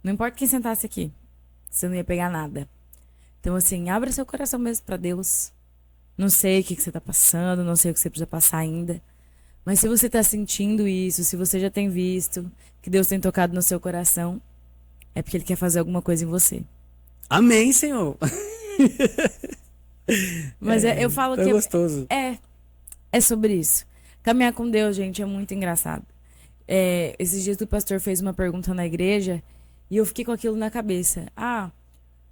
não importa quem sentasse aqui, você não ia pegar nada. Então, assim, abra seu coração mesmo pra Deus. Não sei o que você tá passando, não sei o que você precisa passar ainda. Mas se você tá sentindo isso, se você já tem visto que Deus tem tocado no seu coração, é porque Ele quer fazer alguma coisa em você. Amém, Senhor. Mas eu falo É que gostoso. é sobre isso. Caminhar com Deus, gente, é muito engraçado. Esses dias o pastor fez uma pergunta na igreja e eu fiquei com aquilo na cabeça.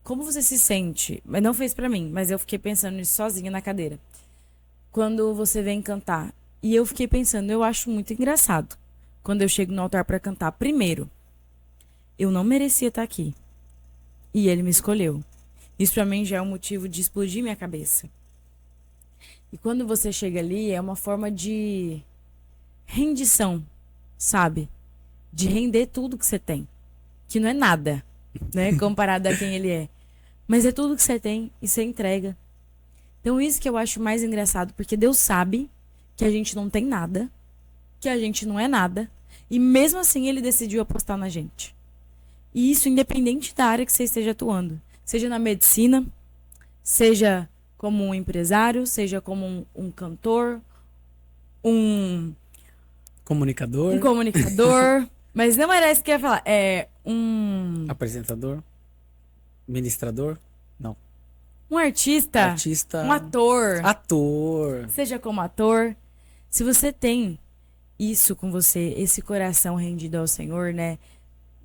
Como você se sente? Mas não fez pra mim, mas eu fiquei pensando nisso sozinha na cadeira. Quando você vem cantar. E eu fiquei pensando, eu acho muito engraçado. Quando eu chego no altar pra cantar. Primeiro, eu não merecia estar aqui. E Ele me escolheu. Isso pra mim já é um motivo de explodir minha cabeça. E quando você chega ali, é uma forma de rendição, sabe? De render tudo que você tem. Que não é nada, né? Comparado a quem Ele é. Mas é tudo que você tem e você entrega. Então isso que eu acho mais engraçado, porque Deus sabe que a gente não tem nada, que a gente não é nada, e mesmo assim Ele decidiu apostar na gente. E isso independente da área que você esteja atuando. Seja na medicina, seja como um empresário, seja como um cantor, um comunicador. Mas não era isso que eu ia falar. É Apresentador? Ministrador? Não. um artista, Artista. um ator. Ator. Seja como ator. Se você tem isso com você, esse coração rendido ao Senhor, né?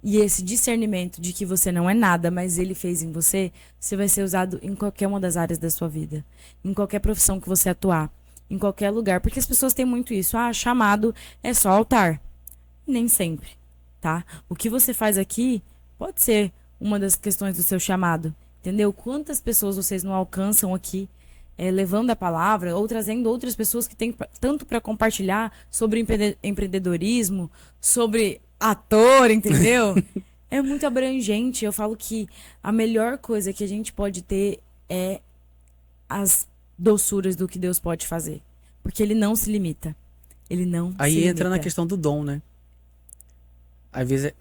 E esse discernimento de que você não é nada, mas Ele fez em você, você vai ser usado em qualquer uma das áreas da sua vida. Em qualquer profissão que você atuar. Em qualquer lugar. Porque as pessoas têm muito isso. Chamado é só altar. Nem sempre, tá? O que você faz aqui pode ser uma das questões do seu chamado. Entendeu? Quantas pessoas vocês não alcançam aqui, levando a palavra ou trazendo outras pessoas que têm tanto para compartilhar sobre empreendedorismo, sobre ator, entendeu? É muito abrangente. Eu falo que a melhor coisa que a gente pode ter é as doçuras do que Deus pode fazer. Porque Ele não se limita. Ele não se Aí entra na limita. questão do dom, né? Às vezes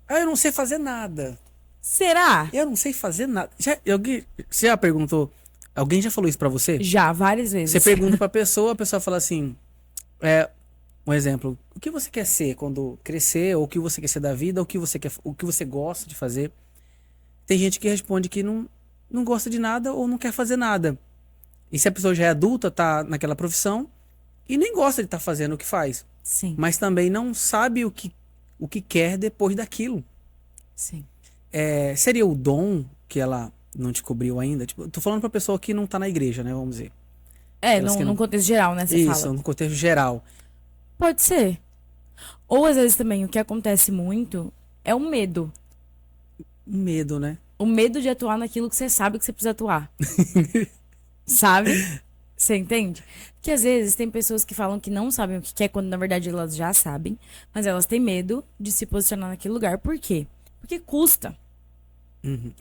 eu não sei fazer nada. Será? Eu não sei fazer nada. Você já perguntou? Alguém já falou isso pra você? Já, várias vezes. Você pergunta pra pessoa, a pessoa fala assim: um exemplo, o que você quer ser quando crescer, ou o que você quer ser da vida, ou o que você gosta de fazer. Tem gente que responde que não gosta de nada ou não quer fazer nada. E se a pessoa já é adulta, tá naquela profissão e nem gosta de estar fazendo o que faz, Sim, mas também não sabe o que quer depois daquilo. sim. Seria o dom que ela não descobriu ainda? Tipo, tô falando pra pessoa que não tá na igreja, né? Vamos dizer. Elas que Num contexto geral, né? Você Isso, fala. no contexto geral. Pode ser. Ou às vezes também o que acontece muito é o medo. Um medo, né? O medo de atuar naquilo que você sabe que você precisa atuar. Sabe? Você entende? Porque às vezes tem pessoas que falam que não sabem o que quer, quando na verdade elas já sabem, mas elas têm medo de se posicionar naquele lugar. Por quê? Porque custa. Uhum.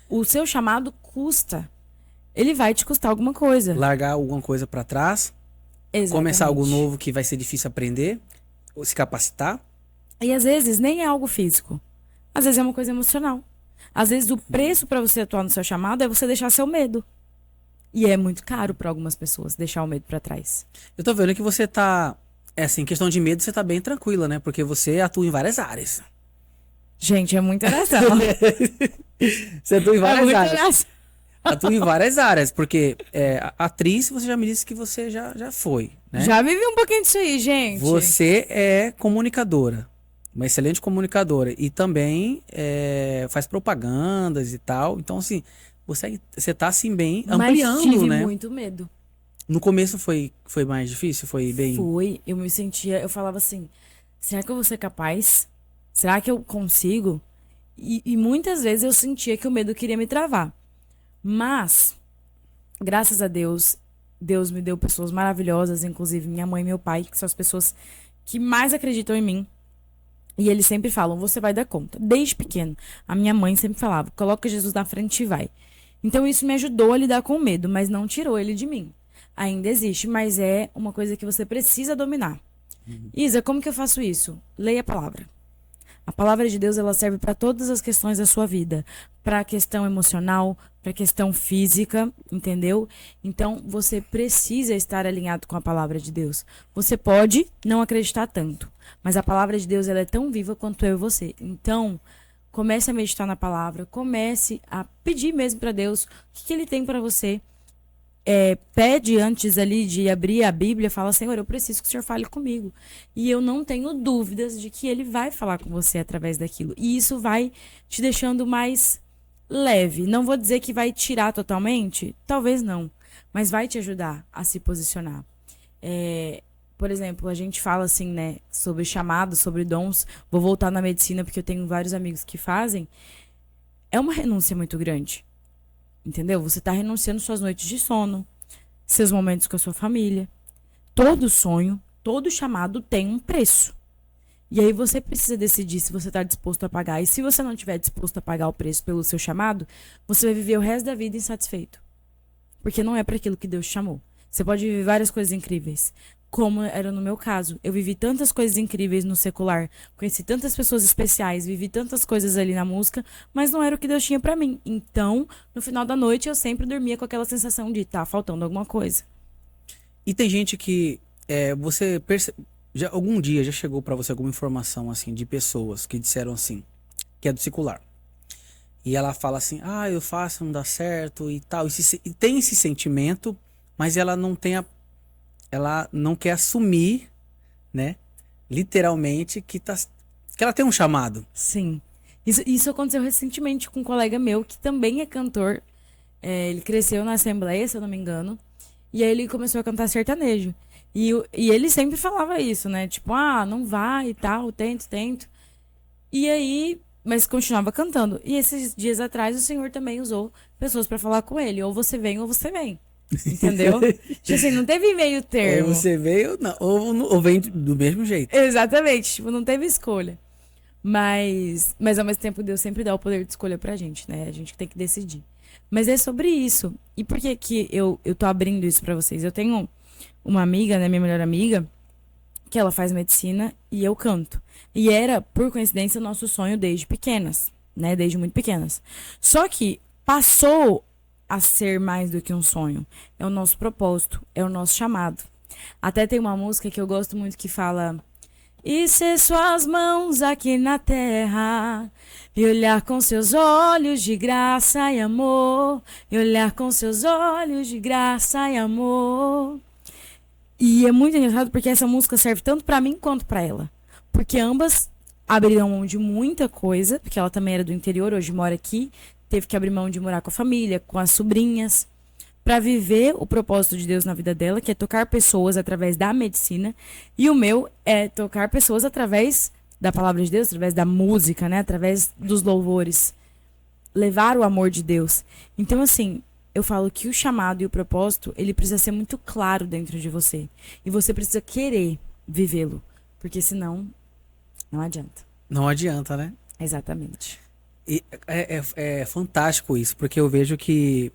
O seu chamado custa. Ele vai te custar alguma coisa. Largar alguma coisa pra trás, Exatamente. começar algo novo que vai ser difícil aprender, ou se capacitar. E às vezes nem é algo físico. Às vezes é uma coisa emocional. Às vezes o preço pra você atuar no seu chamado é você deixar seu medo. E é muito caro pra algumas pessoas deixar o medo pra trás. Eu tô vendo que você tá, assim, questão de medo, você tá bem tranquila, né? Porque você atua em várias áreas. Gente, é muita oração. Você atua em É várias muita áreas. oração. Atua em várias áreas, porque atriz, você já me disse que você já foi, né? Já vivi um pouquinho disso aí, gente. Você é comunicadora, uma excelente comunicadora e também faz propagandas e tal. Então, assim, você tá assim bem ampliando, Mas tive né? muito medo. No começo foi mais difícil, foi bem. Foi, eu me sentia, eu falava assim, será que eu vou ser capaz? Será que eu consigo? E muitas vezes eu sentia que o medo queria me travar. Mas, graças a Deus, Deus me deu pessoas maravilhosas, inclusive minha mãe e meu pai, que são as pessoas que mais acreditam em mim. E eles sempre falam, você vai dar conta. Desde pequeno, a minha mãe sempre falava, coloca Jesus na frente e vai. Então isso me ajudou a lidar com o medo, mas não tirou ele de mim. Ainda existe, mas é uma coisa que você precisa dominar. Isa, como que eu faço isso? Leia a palavra. A palavra de Deus, ela serve para todas as questões da sua vida, para a questão emocional, para a questão física, entendeu? Então, você precisa estar alinhado com a palavra de Deus. Você pode não acreditar tanto, mas a palavra de Deus, ela é tão viva quanto eu e você. Então, comece a meditar na palavra, comece a pedir mesmo para Deus o que ele tem para você. Pede antes ali de abrir a Bíblia, fala, Senhor, eu preciso que o Senhor fale comigo. E eu não tenho dúvidas de que ele vai falar com você através daquilo. E isso vai te deixando mais leve. Não vou dizer que vai tirar totalmente, talvez não, mas vai te ajudar a se posicionar. Por exemplo, a gente fala assim, né, sobre chamados, sobre dons. Vou voltar na medicina porque eu tenho vários amigos que fazem. É uma renúncia muito grande. Entendeu? Você está renunciando suas noites de sono, seus momentos com a sua família. Todo sonho, todo chamado tem um preço. E aí você precisa decidir se você está disposto a pagar. E se você não estiver disposto a pagar o preço pelo seu chamado, você vai viver o resto da vida insatisfeito. Porque não é para aquilo que Deus te chamou. Você pode viver várias coisas incríveis, como era no meu caso. Eu vivi tantas coisas incríveis no secular, conheci tantas pessoas especiais, vivi tantas coisas ali na música, mas não era o que Deus tinha pra mim. Então, no final da noite, eu sempre dormia com aquela sensação de tá faltando alguma coisa. E tem gente que você algum dia já chegou pra você alguma informação assim de pessoas que disseram assim, que é do secular. E ela fala assim, eu faço, não dá certo e tal. E tem esse sentimento, mas ela não quer assumir, né, literalmente, que ela tem um chamado. Sim. Isso aconteceu recentemente com um colega meu, que também é cantor. Ele cresceu na Assembleia, se eu não me engano. E aí ele começou a cantar sertanejo. E ele sempre falava isso, né? Tipo, não vai e tal, tento. E aí, mas continuava cantando. E esses dias atrás o Senhor também usou pessoas pra falar com ele. Ou você vem, ou você vem. Entendeu? Tipo assim, não teve meio termo. Ou você veio, não, ou vem do mesmo jeito. Exatamente, tipo, não teve escolha. Mas ao mesmo tempo Deus sempre dá o poder de escolha pra gente, né? A gente tem que decidir. Mas é sobre isso. E por que que eu tô abrindo isso pra vocês? Eu tenho uma amiga, né, minha melhor amiga, que ela faz medicina e eu canto. E era, por coincidência, o nosso sonho desde pequenas, né? Desde muito pequenas. Só que passou a ser mais do que um sonho. É o nosso propósito, é o nosso chamado. Até tem uma música que eu gosto muito que fala: e ser suas mãos aqui na terra, e olhar com seus olhos de graça e amor, e olhar com seus olhos de graça e amor. E é muito engraçado porque essa música serve tanto pra mim quanto pra ela. Porque ambas abriram mão de muita coisa, porque ela também era do interior, hoje mora aqui, teve que abrir mão de morar com a família, com as sobrinhas, para viver o propósito de Deus na vida dela, que é tocar pessoas através da medicina. E o meu é tocar pessoas através da palavra de Deus, através da música, né? Através dos louvores. Levar o amor de Deus. Então, assim, eu falo que o chamado e o propósito, ele precisa ser muito claro dentro de você. E você precisa querer vivê-lo. Porque senão, não adianta. Não adianta, né? Exatamente. E é fantástico isso, porque eu vejo que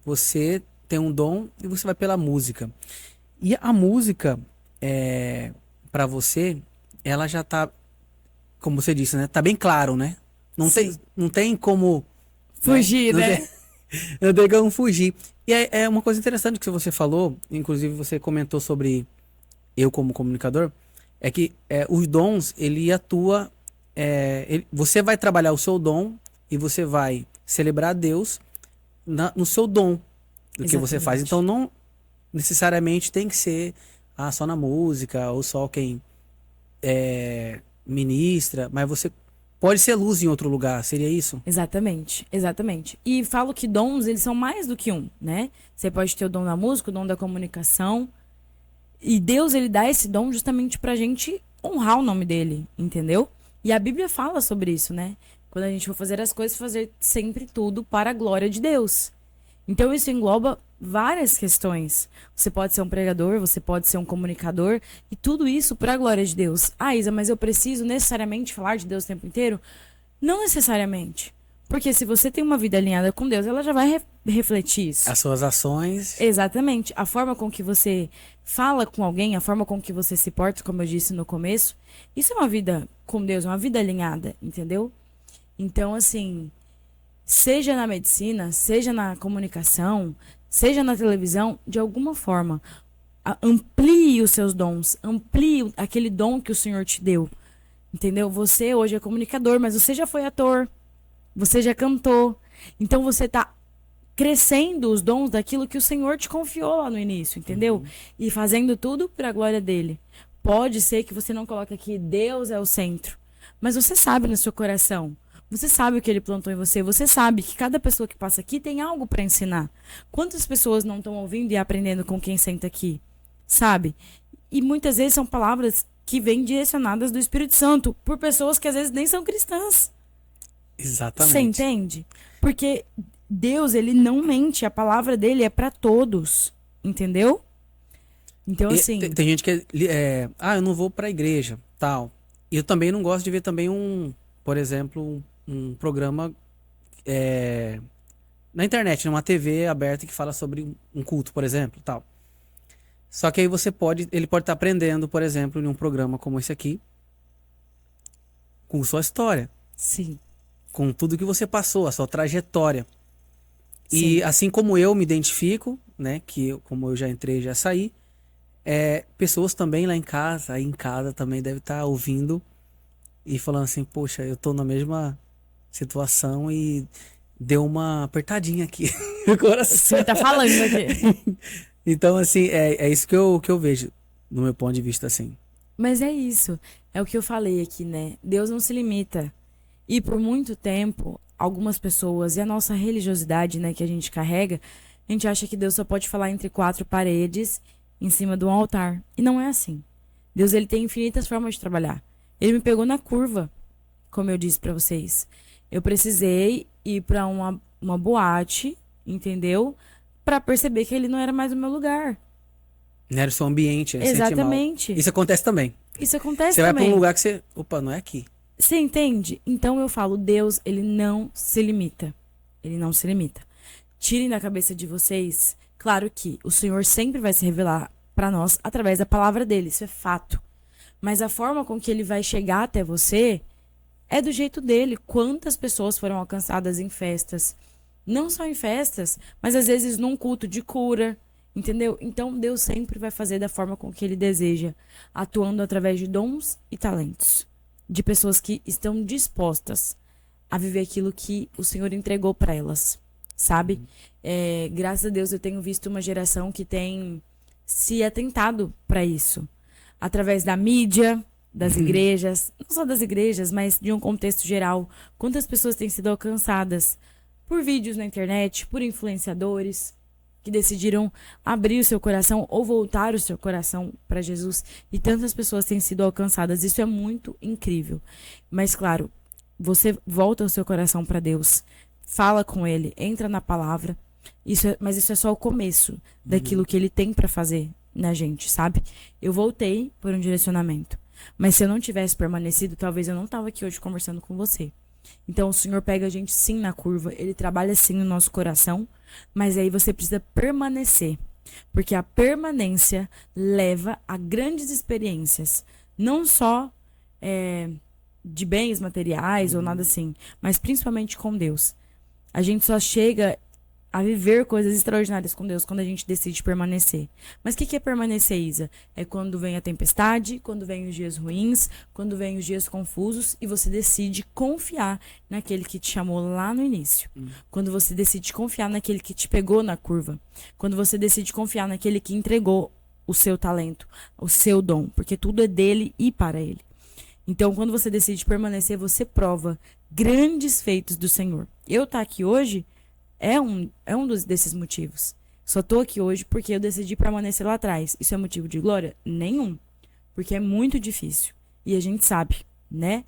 você tem um dom e você vai pela música. E a música, pra você, ela já tá, como você disse, né? Tá bem claro, né? Não tem como fugir, né? Não tem como fugir. E é uma coisa interessante que você falou, inclusive você comentou sobre eu como comunicador, é que os dons, ele atua... você vai trabalhar o seu dom e você vai celebrar a Deus no seu dom do que você faz. Então não necessariamente tem que ser só na música, ou só quem ministra, mas você pode ser luz em outro lugar, seria isso? Exatamente, exatamente. E falo que dons, eles são mais do que um, né? Você pode ter o dom da música, o dom da comunicação. E Deus, ele dá esse dom justamente pra gente honrar o nome dele, entendeu? E a Bíblia fala sobre isso, né? Quando a gente for fazer as coisas, fazer sempre tudo para a glória de Deus. Então isso engloba várias questões. Você pode ser um pregador, você pode ser um comunicador, e tudo isso para a glória de Deus. Ah, Isa, mas eu preciso necessariamente falar de Deus o tempo inteiro? Não necessariamente. Porque se você tem uma vida alinhada com Deus, ela já vai refletir isso. As suas ações. Exatamente. A forma com que você fala com alguém, a forma com que você se porta, como eu disse no começo, isso é uma vida com Deus, uma vida alinhada, entendeu? Então, assim, seja na medicina, seja na comunicação, seja na televisão, de alguma forma, amplie os seus dons, amplie aquele dom que o Senhor te deu, entendeu? Você hoje é comunicador, mas você já foi ator, você já cantou, então você tá crescendo os dons daquilo que o Senhor te confiou lá no início, entendeu? E fazendo tudo para a glória dele. Pode ser que você não coloque aqui Deus é o centro, mas você sabe no seu coração. Você sabe o que ele plantou em você. Você sabe que cada pessoa que passa aqui tem algo para ensinar. Quantas pessoas não estão ouvindo e aprendendo com quem senta aqui? Sabe? E muitas vezes são palavras que vêm direcionadas do Espírito Santo por pessoas que às vezes nem são cristãs. Exatamente. Você entende? Porque Deus, ele não mente. A palavra dele é para todos. Entendeu? Então, assim... Tem gente que eu não vou pra igreja, tal. E eu também não gosto de ver também por exemplo, um programa na internet, numa TV aberta que fala sobre um culto, por exemplo, tal. Só que aí ele pode estar aprendendo, por exemplo, em um programa como esse aqui, com sua história. Sim. Com tudo que você passou, a sua trajetória. Sim. E assim como eu me identifico, né, como eu já entrei e já saí, pessoas também lá em casa, aí em casa também devem estar ouvindo e falando assim, poxa, eu tô na mesma situação e deu uma apertadinha aqui no coração. Você tá falando aqui. Então, assim, é isso que eu vejo, do meu ponto de vista, assim. Mas é isso. É o que eu falei aqui, né? Deus não se limita. E por muito tempo, algumas pessoas, e a nossa religiosidade, né, que a gente carrega, a gente acha que Deus só pode falar entre quatro paredes, em cima de um altar. E não é assim. Deus, ele tem infinitas formas de trabalhar. Ele me pegou na curva, como eu disse pra vocês. Eu precisei ir pra uma boate, entendeu? Pra perceber que ele não era mais o meu lugar. Não era o seu ambiente, né? Exatamente. Isso acontece também. Isso acontece Você também. vai pra um lugar que você... Opa, não é aqui. Você entende? Então eu falo, Deus, ele não se limita. Ele não se limita. Tirem da cabeça de vocês, claro que o Senhor sempre vai se revelar pra nós através da palavra dele, isso é fato. Mas a forma com que ele vai chegar até você é do jeito dele. Quantas pessoas foram alcançadas em festas? Não só em festas, mas às vezes num culto de cura, entendeu? Então Deus sempre vai fazer da forma com que ele deseja, atuando através de dons e talentos, de pessoas que estão dispostas a viver aquilo que o Senhor entregou para elas, sabe? Graças a Deus eu tenho visto uma geração que tem se atentado para isso. Através da mídia, das igrejas, não só das igrejas, mas de um contexto geral. Quantas pessoas têm sido alcançadas por vídeos na internet, por influenciadores que decidiram abrir o seu coração ou voltar o seu coração para Jesus. E tantas pessoas têm sido alcançadas. Isso é muito incrível. Mas, claro, você volta o seu coração para Deus, fala com Ele, entra na palavra. Mas isso é só o começo daquilo que Ele tem para fazer na gente, sabe? Eu voltei por um direcionamento. Mas se eu não tivesse permanecido, talvez eu não tava aqui hoje conversando com você. Então o Senhor pega a gente sim na curva, ele trabalha sim no nosso coração, mas aí você precisa permanecer. Porque a permanência leva a grandes experiências. Não só de bens materiais ou nada assim, mas principalmente com Deus. A gente só chega a viver coisas extraordinárias com Deus quando a gente decide permanecer. Mas o que é permanecer, Isa? É quando vem a tempestade, quando vem os dias ruins, quando vem os dias confusos e você decide confiar naquele que te chamou lá no início. Quando você decide confiar naquele que te pegou na curva. Quando você decide confiar naquele que entregou o seu talento, o seu dom, porque tudo é dele e para ele. Então, quando você decide permanecer, você prova grandes feitos do Senhor. Eu estar aqui hoje desses motivos. Só tô aqui hoje porque eu decidi permanecer lá atrás. Isso é motivo de glória? Nenhum. Porque é muito difícil. E a gente sabe, né?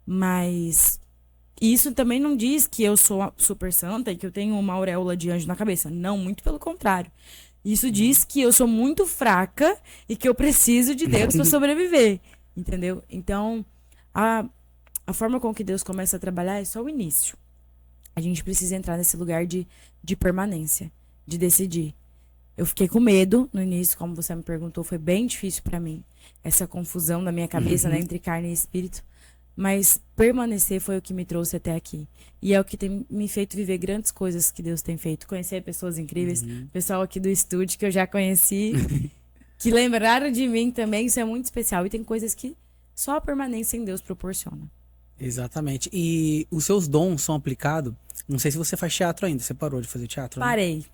Mas isso também não diz que eu sou super santa e que eu tenho uma auréola de anjo na cabeça. Não, muito pelo contrário. Isso diz que eu sou muito fraca e que eu preciso de Deus para sobreviver. Entendeu? Então, a forma com que Deus começa a trabalhar é só o início. A gente precisa entrar nesse lugar de permanência, de decidir. Eu fiquei com medo no início, como você me perguntou, foi bem difícil para mim. Essa confusão na minha cabeça, né, entre carne e espírito. Mas permanecer foi o que me trouxe até aqui. E é o que tem me feito viver grandes coisas que Deus tem feito. Conhecer pessoas incríveis, pessoal aqui do estúdio que eu já conheci, que lembraram de mim também. Isso é muito especial. E tem coisas que só a permanência em Deus proporciona. Exatamente. E os seus dons são aplicados. Não sei se você faz teatro ainda. Você parou de fazer teatro, né? Parei.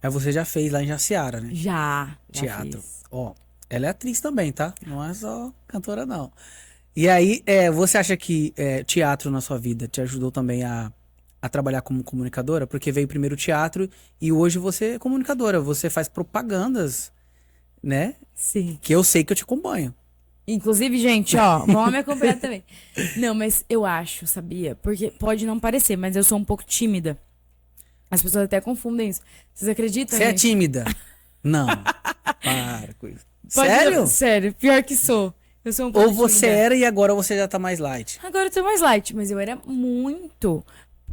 Mas você já fez lá em Jaciara, né? Já Teatro. fiz. Ó, ela é atriz também, tá? Não é só cantora, não. E aí, você acha que teatro na sua vida te ajudou também a trabalhar como comunicadora? Porque veio primeiro o teatro e hoje você é comunicadora. Você faz propagandas, né? Sim. Que eu sei que eu te acompanho. Inclusive, gente, ó, vão me acompanhar também. Não, mas eu acho, sabia? Porque pode não parecer, mas eu sou um pouco tímida. As pessoas até confundem isso. Vocês acreditam? Você é gente? tímida? Não. Para com isso. Pode Sério? não- sério, pior que sou. Eu sou um pouco Ou você tímida. era e agora você já tá mais light? Agora eu tô mais light, mas eu era muito.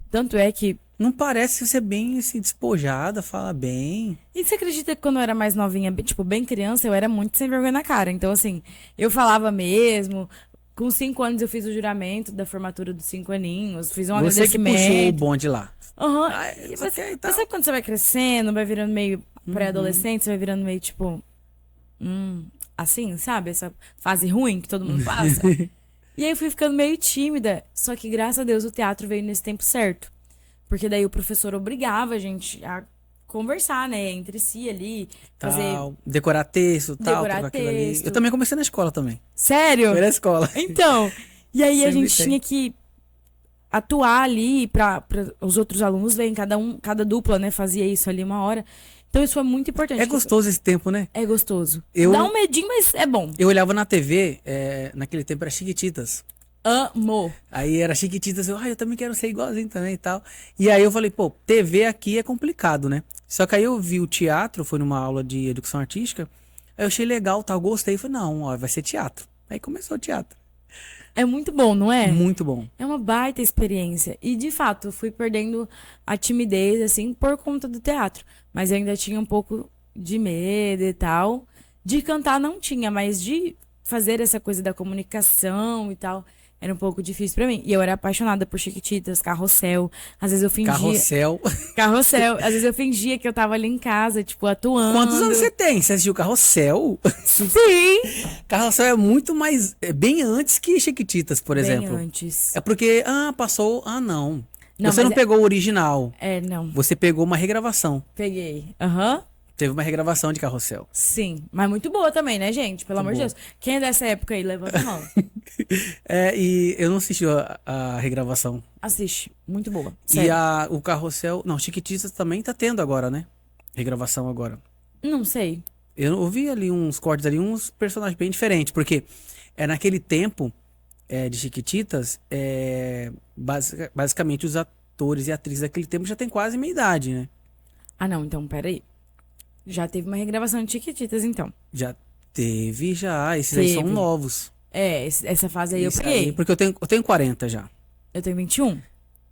Tanto é que. Não parece ser bem assim, despojada, fala bem. E você acredita que quando eu era mais novinha, tipo, bem criança, eu era muito sem vergonha na cara. Então, assim, eu falava mesmo. Com 5 anos eu fiz o juramento da formatura dos 5 aninhos. Fiz um Você que puxou o agradecimento. bonde lá. Aham. Ah, E isso aqui e tal. mas sabe quando você vai crescendo, vai virando meio pré-adolescente, você vai virando meio tipo. Assim, sabe? Essa fase ruim que todo mundo passa. E aí eu fui ficando meio tímida. Só que, graças a Deus, o teatro veio nesse tempo certo. Porque daí o professor obrigava a gente a conversar, né? Entre si ali. Fazer. Tal, decorar texto, tal, Decorar trocar aquilo ali. texto. Eu também comecei na escola também. Sério? Foi na escola. Então. E aí a Sempre gente tem. tinha que atuar ali para os outros alunos verem, cada dupla, né? Fazia isso ali 1 hora. Então isso foi muito importante. É gostoso esse tempo, né? É gostoso. Eu- Dá um medinho, mas é bom. Eu olhava na TV, naquele tempo era Chiquititas. Amo. Aí era Chiquititas, eu também quero ser igualzinho também e tal. E aí eu falei, pô, TV aqui é complicado, né? Só que aí eu vi o teatro, foi numa aula de educação artística, aí eu achei legal, tal, gostei, falei, não, ó, vai ser teatro. Aí começou o teatro. É muito bom, não é? Muito bom. É uma baita experiência. E, de fato, eu fui perdendo a timidez, assim, por conta do teatro. Mas eu ainda tinha um pouco de medo e tal. De cantar não tinha, mas de fazer essa coisa da comunicação e tal, era um pouco difícil pra mim. E eu era apaixonada por Chiquititas, Carrossel. Às vezes eu fingia... Carrossel. Carrossel. Às vezes eu fingia que eu tava ali em casa, tipo, atuando. Quantos anos você tem? Você assistiu Carrossel? Sim! Carrossel é muito mais. É bem antes que Chiquititas, por Bem exemplo. antes. É porque, passou. Não. Não, Você mas não pegou o original. Não. Você pegou uma regravação. Peguei. Aham. Teve uma regravação de Carrossel. Sim, mas muito boa também, né, gente? Pelo amor de boa. Deus. Quem é dessa época aí, levanta a mão. E eu não assisti a regravação. Assiste, muito boa. E Sério. o Carrossel. Não, Chiquititas também tá tendo agora, né? Regravação agora. Não sei. Eu ouvi ali uns cortes ali, uns personagens bem diferentes, porque naquele tempo de Chiquititas, basicamente os atores e atrizes daquele tempo já tem quase meia idade, né? Ah, não, então, peraí. Já teve uma regravação de Chiquititas, então. Já teve, já. Esses aí são Teve. novos. Essa fase aí eu Esse peguei. aí, porque eu tenho 40 já. Eu tenho 21.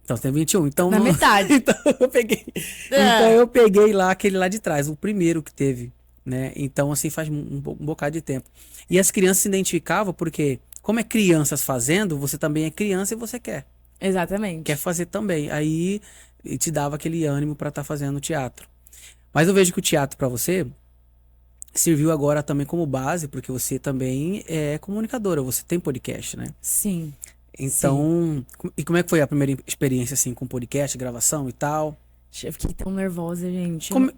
Então você tem 21. Então, Na metade. então eu peguei. Então eu peguei lá aquele lá de trás, o primeiro que teve, né? Então assim faz um bocado de tempo. E as crianças se identificavam porque como é crianças fazendo, você também é criança e você quer Exatamente. fazer também. Aí te dava aquele ânimo pra estar fazendo teatro. Mas eu vejo que o teatro pra você serviu agora também como base, porque você também é comunicadora, você tem podcast, né? Sim. Então, e como é que foi a primeira experiência assim com podcast, gravação e tal? Eu fiquei tão nervosa, gente. Como-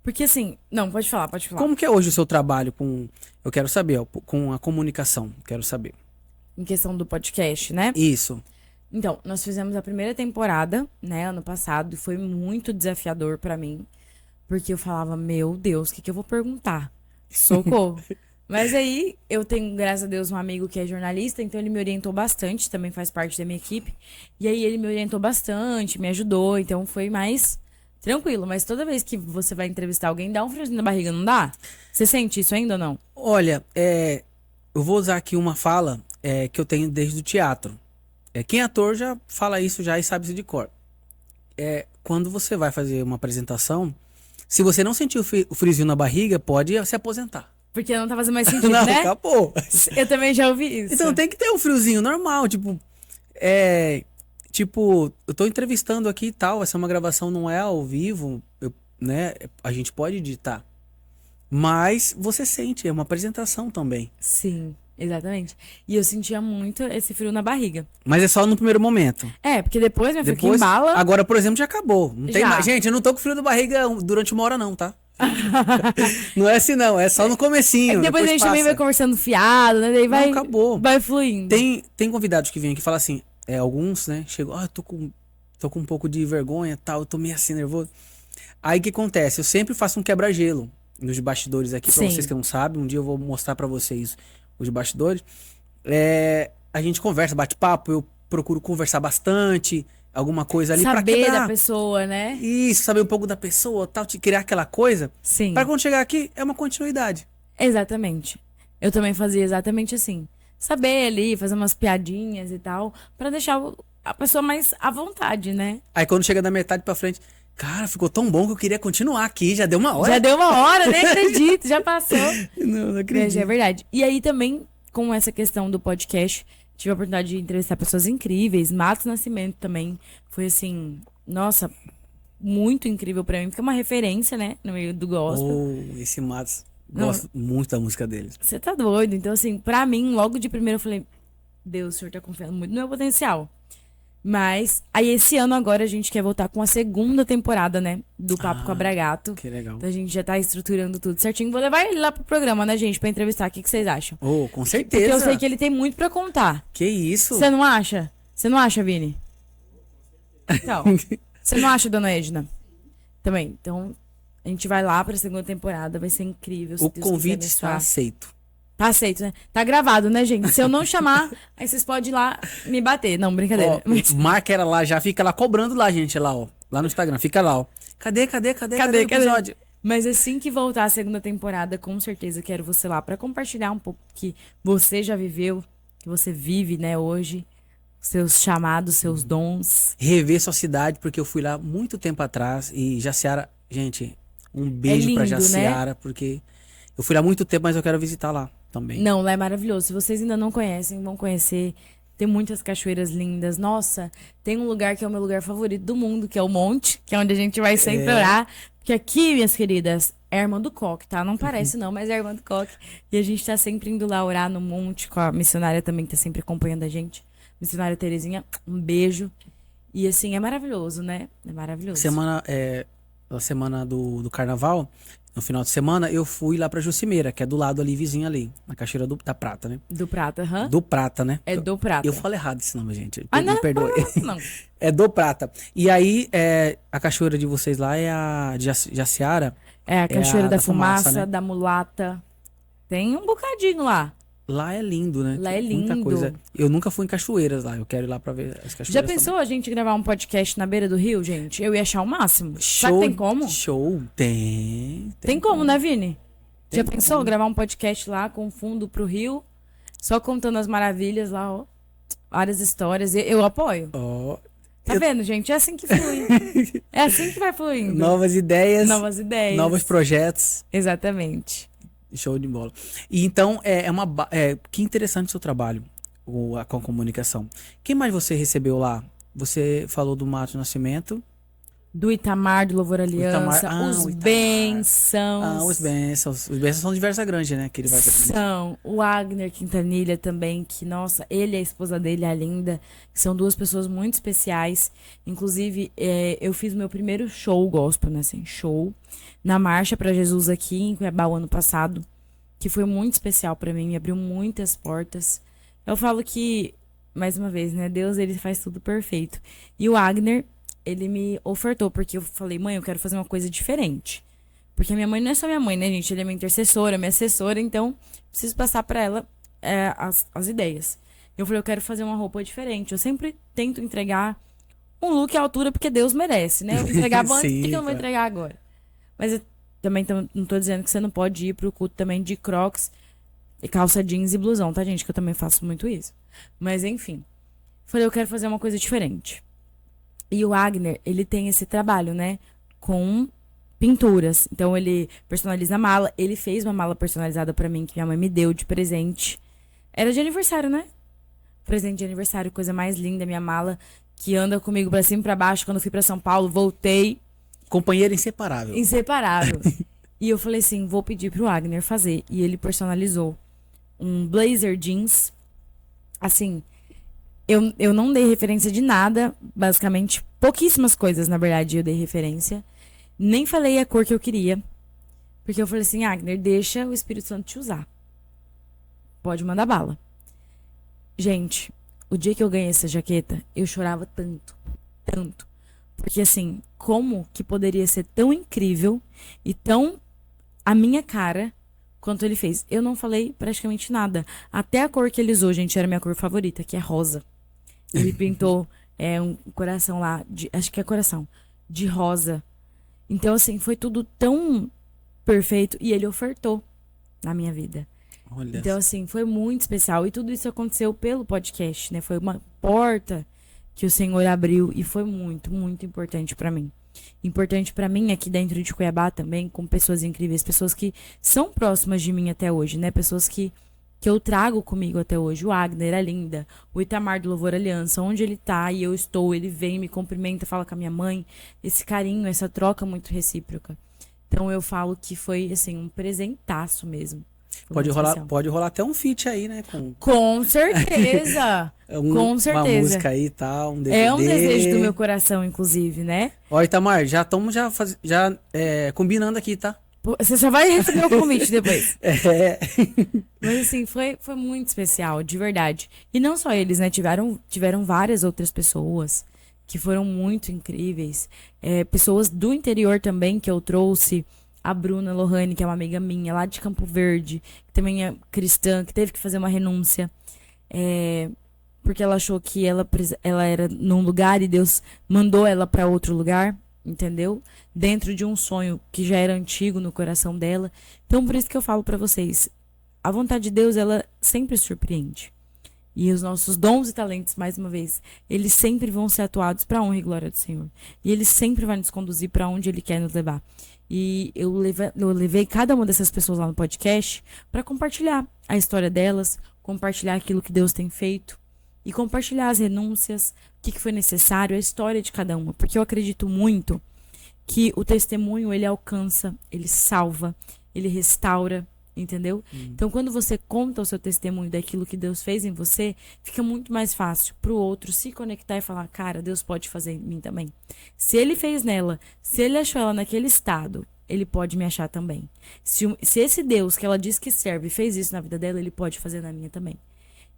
Porque assim, não, pode falar, pode falar. Como que é hoje o seu trabalho com, eu quero saber, ó, com a comunicação, quero saber. Em questão do podcast, né? Isso. Então, nós fizemos a primeira temporada, né, ano passado, e foi muito desafiador pra mim, porque eu falava, meu Deus, o que que eu vou perguntar? Socorro. Mas aí, eu tenho, graças a Deus, um amigo que é jornalista, então ele me orientou bastante, também faz parte da minha equipe. E aí ele me orientou bastante, me ajudou, então foi mais tranquilo. Mas toda vez que você vai entrevistar alguém, dá um friozinho na barriga, não dá? Você sente isso ainda ou não? Olha, eu vou usar aqui uma fala que eu tenho desde o teatro. Quem é ator já fala isso já e sabe isso de cor. Quando você vai fazer uma apresentação, se você não sentir o friozinho na barriga, pode se aposentar. Porque não tá fazendo mais sentido, Não, né? acabou. Eu também já ouvi isso. Então tem que ter um friozinho normal, tipo, eu tô entrevistando aqui e tal, essa é uma gravação, não é ao vivo, né? A gente pode editar. Mas você sente, é uma apresentação também. Sim, exatamente. E eu sentia muito esse frio na barriga. Mas é só no primeiro momento. Porque depois, meu filho, que Depois, embala... agora, por exemplo, já acabou. Não tem Já. mais. Gente, eu não tô com frio na barriga durante uma hora não, tá? Não é assim não, é só no comecinho. Depois a gente passa. também vai conversando fiado, né? Daí Não, vai, acabou. vai fluindo. Tem convidados que vêm aqui e falam assim, alguns, né, chegam, tô com um pouco de vergonha e tal, eu tô meio assim nervoso. Aí o que acontece? Eu sempre faço um quebra-gelo nos bastidores aqui, pra Sim. vocês que não sabem, um dia eu vou mostrar pra vocês os bastidores. A gente conversa, bate papo, eu procuro conversar bastante, alguma coisa ali pra Saber quebrar. da pessoa, né? Isso, saber um pouco da pessoa, tal, te criar aquela coisa. Sim. Pra quando chegar aqui, é uma continuidade. Exatamente. Eu também fazia exatamente assim. Saber ali, fazer umas piadinhas e tal, pra deixar a pessoa mais à vontade, né? Aí quando chega da metade pra frente, cara, ficou tão bom que eu queria continuar aqui, já deu uma hora. Já deu uma hora, nem acredito, já passou. Não É acredito. verdade. E aí também, com essa questão do podcast, tive a oportunidade de entrevistar pessoas incríveis. Matos Nascimento também foi assim, nossa, muito incrível pra mim, porque é uma referência, né, no meio do gospel. Esse Matos, gosto muito da música dele. Você tá doido? Então, assim, pra mim, logo de primeiro eu falei, Deus, o senhor tá confiando muito no meu potencial. Mas, aí esse ano agora a gente quer voltar com a segunda temporada, né, do Papo com a Bragato. Que legal. Então a gente já tá estruturando tudo certinho. Vou levar ele lá pro programa, né, gente, pra entrevistar. O que que vocês acham? Oh, com Porque certeza. eu sei que ele tem muito pra contar. Que isso? Você não acha? Você não acha, Vini? Então, você não acha, dona Edna? Também. Então, a gente vai lá pra segunda temporada. Vai ser incrível. Se O Deus convite quiser está abençoar. aceito. Tá aceito, né? Tá gravado, né, gente? Se eu não chamar, aí vocês podem ir lá me bater. Não, brincadeira. Ó, marca ela lá, já fica lá cobrando lá, gente, lá, ó. Lá no Instagram, fica lá, ó. Cadê o episódio? Mas assim que voltar a segunda temporada, com certeza quero você lá pra compartilhar um pouco que você já viveu, que você vive, né, hoje. Seus chamados, seus dons. Rever sua cidade, porque eu fui lá muito tempo atrás e Jaciara, gente, um beijo pra lindo, né? Jaciara, porque eu fui lá muito tempo, mas eu quero visitar lá também. Não, lá é maravilhoso. Se vocês ainda não conhecem, vão conhecer. Tem muitas cachoeiras lindas. Nossa, tem um lugar que é o meu lugar favorito do mundo, que é o Monte, que é onde a gente vai sempre orar. Porque aqui, minhas queridas, é a Irmã do Coque, tá? Não parece não, mas é a Irmã do Coque. E a gente tá sempre indo lá orar no Monte, com a missionária também, que tá sempre acompanhando a gente. Missionária Terezinha, um beijo. E assim, é maravilhoso, né? É maravilhoso. Na semana do carnaval, no final de semana, eu fui lá pra Jucimeira, que é do lado ali, vizinho ali, na Cachoeira da Prata, né? Do Prata, aham. Do Prata, né? É do Prata. Eu falo errado esse nome, gente. Ah, Me não, perdoe. não. É do Prata. E aí, a cachoeira de vocês lá é a de Jaciara. É a Cachoeira a da da Fumaça, Fumaça, né? da Mulata. Tem um bocadinho lá. Lá é lindo, né? Lá é Muita lindo. coisa. Eu nunca fui em cachoeiras lá. Eu quero ir lá pra ver as cachoeiras. Já pensou a gente gravar um podcast na beira do rio, gente? Eu ia achar o máximo. também. Será que tem como? Show. Tem. Tem como, né, Vini? Tem Já pensou como. gravar um podcast lá com fundo pro rio? Só contando as maravilhas lá, ó. Várias histórias. Eu apoio. Ó, Tá vendo, gente? É assim que flui. É assim que vai fluindo. novas ideias. Novas ideias. Novos projetos. Exatamente. Show de bola. E então, que interessante o seu trabalho com a comunicação. Quem mais você recebeu lá? Você falou do Matos Nascimento. do Itamar, do Louvor Aliança, os o Itamar. Bênçãos. Os Bênçãos. Os Bênçãos são de Versa Grande, né? Que ele vai São o Wagner Quintanilha também, que, nossa, ele e a esposa dele, a Linda, que são duas pessoas muito especiais. Inclusive, eu fiz meu primeiro show gospel, né? Assim, show na Marcha para Jesus aqui em Cuiabá o ano passado, que foi muito especial para mim, me abriu muitas portas. Eu falo que, mais uma vez, né? Deus, ele faz tudo perfeito. E o Wagner, ele me ofertou, porque eu falei, mãe, eu quero fazer uma coisa diferente. Porque a minha mãe não é só minha mãe, né, gente? Ela é minha intercessora, minha assessora, então preciso passar pra ela as ideias. Eu falei, eu quero fazer uma roupa diferente. Eu sempre tento entregar um look à altura, porque Deus merece, né? Eu entregava antes, por que eu não vou entregar agora? Mas eu também não tô dizendo que você não pode ir pro culto também de Crocs, e calça jeans e blusão, tá, gente? Que eu também faço muito isso. Mas, enfim. Falei, eu quero fazer uma coisa diferente. E o Wagner, ele tem esse trabalho, né? Com pinturas. Então, ele personaliza a mala. Ele fez uma mala personalizada pra mim, que minha mãe me deu de presente. Era de aniversário, né? Presente de aniversário, coisa mais linda. Minha mala, que anda comigo pra cima e pra baixo. Quando eu fui pra São Paulo, voltei. Companheira inseparável. Inseparável. E eu falei assim, vou pedir pro Wagner fazer. E ele personalizou um blazer jeans. Assim, eu não dei referência de nada. Basicamente, pouquíssimas coisas, na verdade, eu dei referência. Nem falei a cor que eu queria. Porque eu falei assim, Wagner, deixa o Espírito Santo te usar. Pode mandar bala. Gente, o dia que eu ganhei essa jaqueta, eu chorava tanto. Tanto. Porque assim, como que poderia ser tão incrível e tão a minha cara quanto ele fez? Eu não falei praticamente nada. Até a cor que ele usou, gente, era a minha cor favorita, que é rosa. Ele pintou um coração lá, acho que é coração, de rosa. Então, assim, foi tudo tão perfeito e ele ofertou na minha vida. Olha. Então, assim, foi muito especial. E tudo isso aconteceu pelo podcast, né? Foi uma porta que o Senhor abriu e foi muito, muito importante pra mim. Importante pra mim aqui dentro de Cuiabá também, com pessoas incríveis, pessoas que são próximas de mim até hoje, né? Pessoas que eu trago comigo até hoje. O Wagner, a Linda, o Itamar do Louvor Aliança, onde ele tá e eu estou, ele vem, me cumprimenta, fala com a minha mãe. Esse carinho, essa troca muito recíproca. Então eu falo que foi, assim, um presentaço mesmo. Pode rolar até um feat aí, né? Com certeza! Com certeza. Uma música aí e tal, um DVD. É um desejo do meu coração, inclusive, né? Ó, Itamar, já estamos combinando aqui, tá? Você só vai receber o convite depois. É. Mas assim, foi muito especial, de verdade. E não só eles, né? Tiveram várias outras pessoas que foram muito incríveis. Pessoas do interior também que eu trouxe. A Bruna Lohane, que é uma amiga minha, lá de Campo Verde, que também é cristã, que teve que fazer uma renúncia. Porque ela achou que ela era num lugar e Deus mandou ela para outro lugar, entendeu? Dentro de um sonho que já era antigo no coração dela. Então, por isso que eu falo para vocês, a vontade de Deus, ela sempre surpreende. E os nossos dons e talentos, mais uma vez, eles sempre vão ser atuados para a honra e glória do Senhor. E Ele sempre vai nos conduzir para onde Ele quer nos levar. E eu levei cada uma dessas pessoas lá no podcast para compartilhar a história delas, compartilhar aquilo que Deus tem feito e compartilhar as renúncias, o que foi necessário, a história de cada uma. Porque eu acredito muito que o testemunho, ele alcança, ele salva, ele restaura, entendeu? Então, quando você conta o seu testemunho daquilo que Deus fez em você, fica muito mais fácil pro outro se conectar e falar, cara, Deus pode fazer em mim também. Se Ele fez nela, se Ele achou ela naquele estado, Ele pode me achar também. Se esse Deus que ela diz que serve fez isso na vida dela, Ele pode fazer na minha também.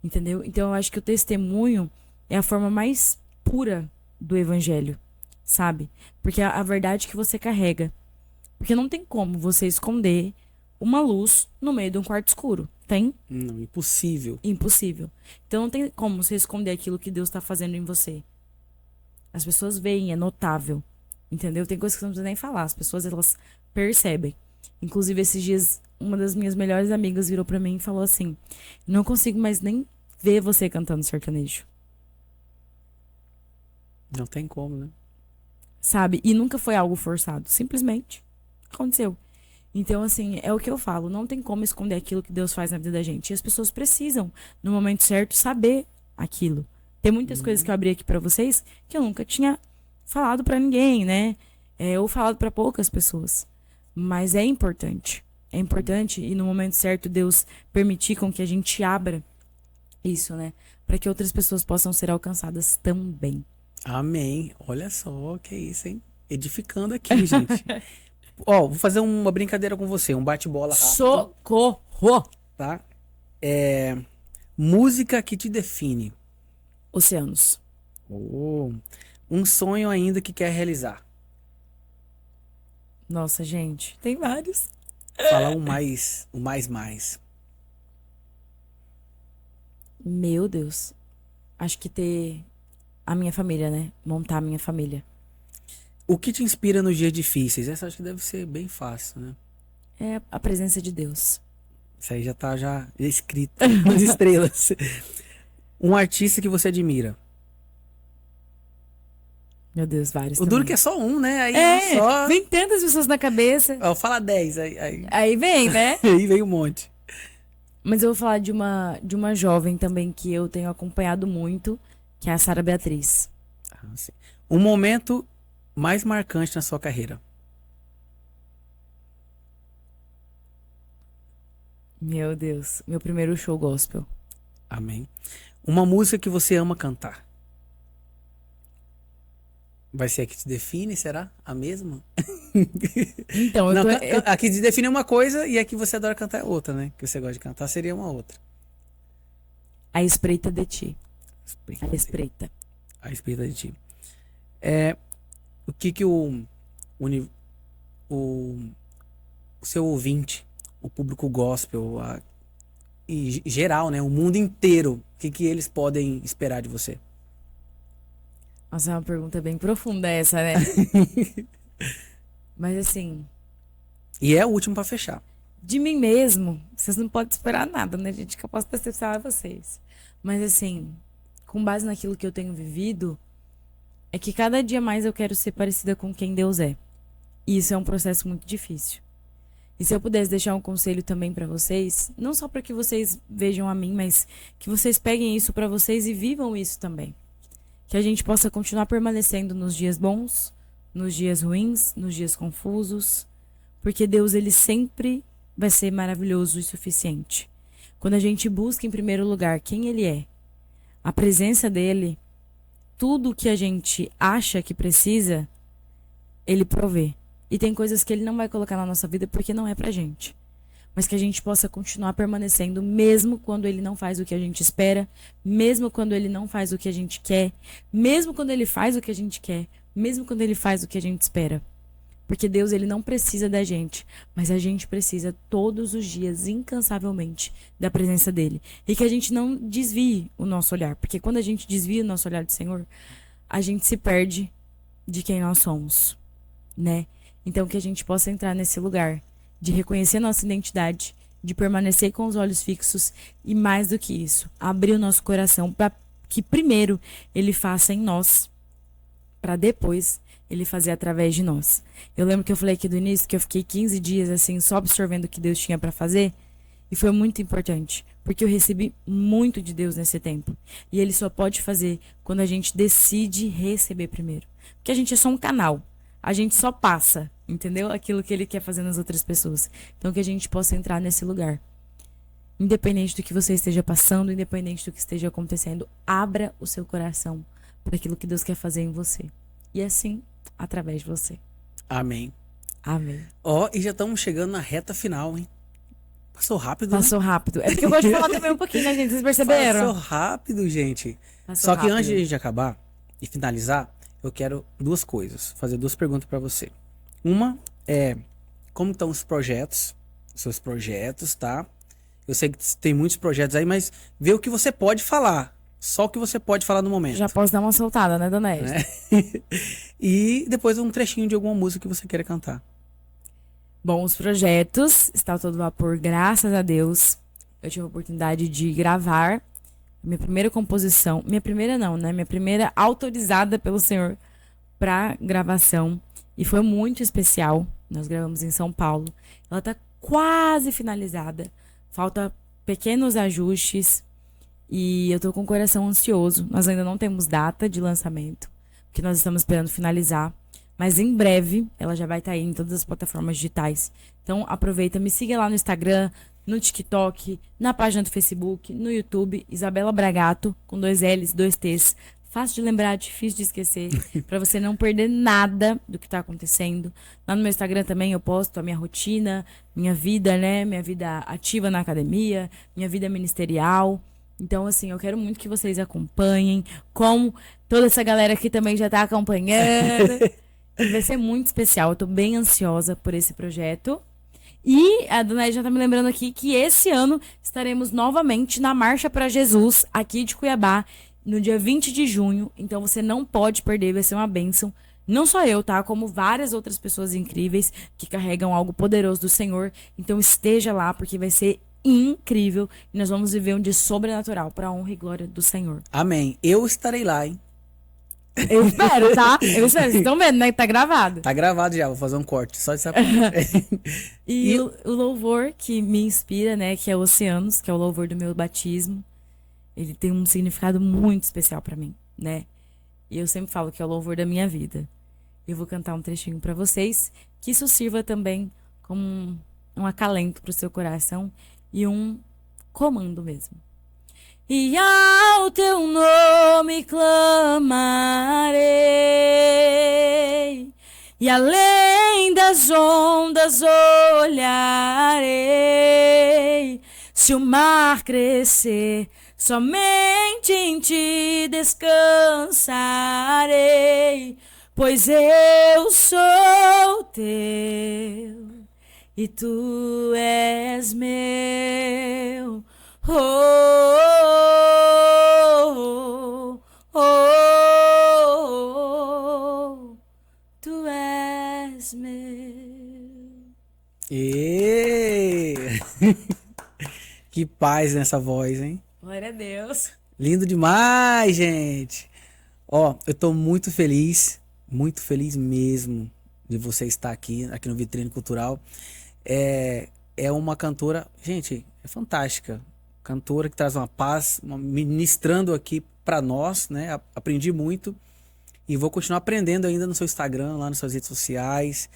Entendeu? Então, eu acho que o testemunho é a forma mais pura do evangelho, sabe? Porque é a verdade que você carrega. Porque não tem como você esconder uma luz no meio de um quarto escuro. Tem? Não, impossível. Impossível. Então não tem como você esconder aquilo que Deus está fazendo em você. As pessoas veem, é notável. Entendeu? Tem coisas que você não precisa nem falar. As pessoas, elas percebem. Inclusive, esses dias, uma das minhas melhores amigas virou pra mim e falou assim, não consigo mais nem ver você cantando sertanejo. Não tem como, né? Sabe? E nunca foi algo forçado. Simplesmente aconteceu. Então, assim, é o que eu falo. Não tem como esconder aquilo que Deus faz na vida da gente. E as pessoas precisam, no momento certo, saber aquilo. Tem muitas coisas que eu abri aqui pra vocês que eu nunca tinha falado pra ninguém, né? Ou falado pra poucas pessoas. Mas é importante. É importante e no momento certo Deus permitir com que a gente abra isso, né? Para que outras pessoas possam ser alcançadas também. Amém. Olha só, que isso, hein? Edificando aqui, gente. Ó, vou fazer uma brincadeira com você, um bate-bola rápido, Socorro! tá? Música que te define. Oceanos. Oh, um sonho ainda que quer realizar. Nossa, gente, tem vários. Fala o mais. Meu Deus. Acho que ter a minha família, né? Montar a minha família. O que te inspira nos dias difíceis? Essa acho que deve ser bem fácil, né? É a presença de Deus. Isso aí já tá escrito nas estrelas. Um artista que você admira. Meu Deus, vários O duro também. que é só um, né? Aí só. Vem tantas pessoas na cabeça. Ó, fala 10, aí Aí vem, né? aí vem um monte. Mas eu vou falar de uma jovem também que eu tenho acompanhado muito, que é a Sara Beatriz. Ah, sim. Um momento mais marcante na sua carreira. Meu Deus, meu primeiro show gospel. Amém. Uma música que você ama cantar. Vai ser a que te define, será? A mesma? Então, Não, a que te define é uma coisa e a que você adora cantar é outra, né? Que você gosta de cantar seria uma outra. A Espreita de Ti. A Espreita. A espreita de ti. O que o seu ouvinte, o público gospel, e geral, né? O mundo inteiro, o que eles podem esperar de você? Nossa, é uma pergunta bem profunda essa, né? Mas assim, E é o último pra fechar. de mim mesmo, vocês não podem esperar nada, né, gente? Que eu posso decepcionar vocês. Mas assim, com base naquilo que eu tenho vivido, é que cada dia mais eu quero ser parecida com quem Deus é. E isso é um processo muito difícil. E se eu pudesse deixar um conselho também pra vocês, não só para que vocês vejam a mim, mas que vocês peguem isso pra vocês e vivam isso também. Que a gente possa continuar permanecendo nos dias bons, nos dias ruins, nos dias confusos, porque Deus, ele sempre vai ser maravilhoso e suficiente. Quando a gente busca em primeiro lugar quem ele é, a presença dele, tudo que a gente acha que precisa, ele provê. E tem coisas que ele não vai colocar na nossa vida porque não é pra gente. Mas que a gente possa continuar permanecendo mesmo quando ele não faz o que a gente espera, mesmo quando ele não faz o que a gente quer, mesmo quando ele faz o que a gente quer, mesmo quando ele faz o que a gente espera. Porque Deus, ele não precisa da gente, mas a gente precisa todos os dias, incansavelmente, da presença dele. E que a gente não desvie o nosso olhar, porque quando a gente desvia o nosso olhar do Senhor, a gente se perde de quem nós somos, né? Então que a gente possa entrar nesse lugar de reconhecer nossa identidade, de permanecer com os olhos fixos e, mais do que isso, abrir o nosso coração para que primeiro ele faça em nós, para depois ele fazer através de nós. Eu lembro que eu falei aqui do início que eu fiquei 15 dias assim só absorvendo o que Deus tinha para fazer, e foi muito importante, porque eu recebi muito de Deus nesse tempo. E ele só pode fazer quando a gente decide receber primeiro. Porque a gente é só um canal. A gente só passa, entendeu? Aquilo que ele quer fazer nas outras pessoas. Então que a gente possa entrar nesse lugar. Independente do que você esteja passando, independente do que esteja acontecendo, abra o seu coração para aquilo que Deus quer fazer em você. E assim, através de você. Amém. Amém. Ó, e já estamos chegando na reta final, hein? Passou rápido, Passou rápido. É porque eu gosto de falar também um pouquinho, né, gente? Vocês perceberam? Passou rápido, gente. Passou Só que rápido. antes de acabar e finalizar, eu quero duas coisas. Fazer duas perguntas pra você. Uma é, como estão os projetos? Seus projetos, tá? Eu sei que tem muitos projetos aí, mas vê o que você pode falar. Só o que você pode falar no momento. Já posso dar uma soltada, né, Dona Edna? E depois um trechinho de alguma música que você queira cantar. Bom, os projetos estão a todo vapor, graças a Deus. Eu tive a oportunidade de gravar minha primeira composição. Minha primeira não, né? Minha primeira autorizada pelo Senhor para gravação. E foi muito especial. Nós gravamos em São Paulo. Ela tá quase finalizada. Falta pequenos ajustes. E eu tô com o coração ansioso. Nós ainda não temos data de lançamento. que nós estamos esperando finalizar. Mas em breve ela já vai estar aí em todas as plataformas digitais. Então aproveita, me siga lá no Instagram, no TikTok, na página do Facebook, no YouTube, Isabela Bragato, com 2 L's, 2 T's. Fácil de lembrar, difícil de esquecer, para você não perder nada do que tá acontecendo. Lá no meu Instagram também eu posto a minha rotina, minha vida, né? Minha vida ativa na academia, minha vida ministerial. Então, assim, eu quero muito que vocês acompanhem, como toda essa galera aqui também já tá acompanhando. Vai ser muito especial, eu tô bem ansiosa por esse projeto. E a dona Edna tá me lembrando aqui que esse ano estaremos novamente na Marcha para Jesus, aqui de Cuiabá, no dia 20 de junho. Então você não pode perder, vai ser uma bênção. Não só eu, tá? Como várias outras pessoas incríveis que carregam algo poderoso do Senhor. Então esteja lá, porque vai ser incrível. E nós vamos viver um dia sobrenatural para a honra e glória do Senhor. Amém. Eu estarei lá, hein? Eu espero, tá? Eu espero. Vocês estão vendo, né? Tá gravado. Tá gravado já, vou fazer um corte. Só de E o louvor que me inspira, né? Que é Oceanos, que é o louvor do meu batismo. Ele tem um significado muito especial pra mim, né? E eu sempre falo que é o louvor da minha vida. Eu vou cantar um trechinho pra vocês, que isso sirva também como um acalento pro seu coração e um comando mesmo. E ao teu nome clamarei, e além das ondas olharei. Se o mar crescer, somente em ti descansarei, pois eu sou teu e tu és meu. Oh, oh, oh, oh, tu és meu. Que paz nessa voz, hein? Glória a Deus. Lindo demais, gente. Ó, eu tô muito feliz mesmo de você estar aqui no Vitrine Cultural. É uma cantora, gente, é fantástica. Cantora que traz uma paz, ministrando aqui pra nós, né? Aprendi muito e vou continuar aprendendo ainda no seu Instagram, lá nas suas redes sociais,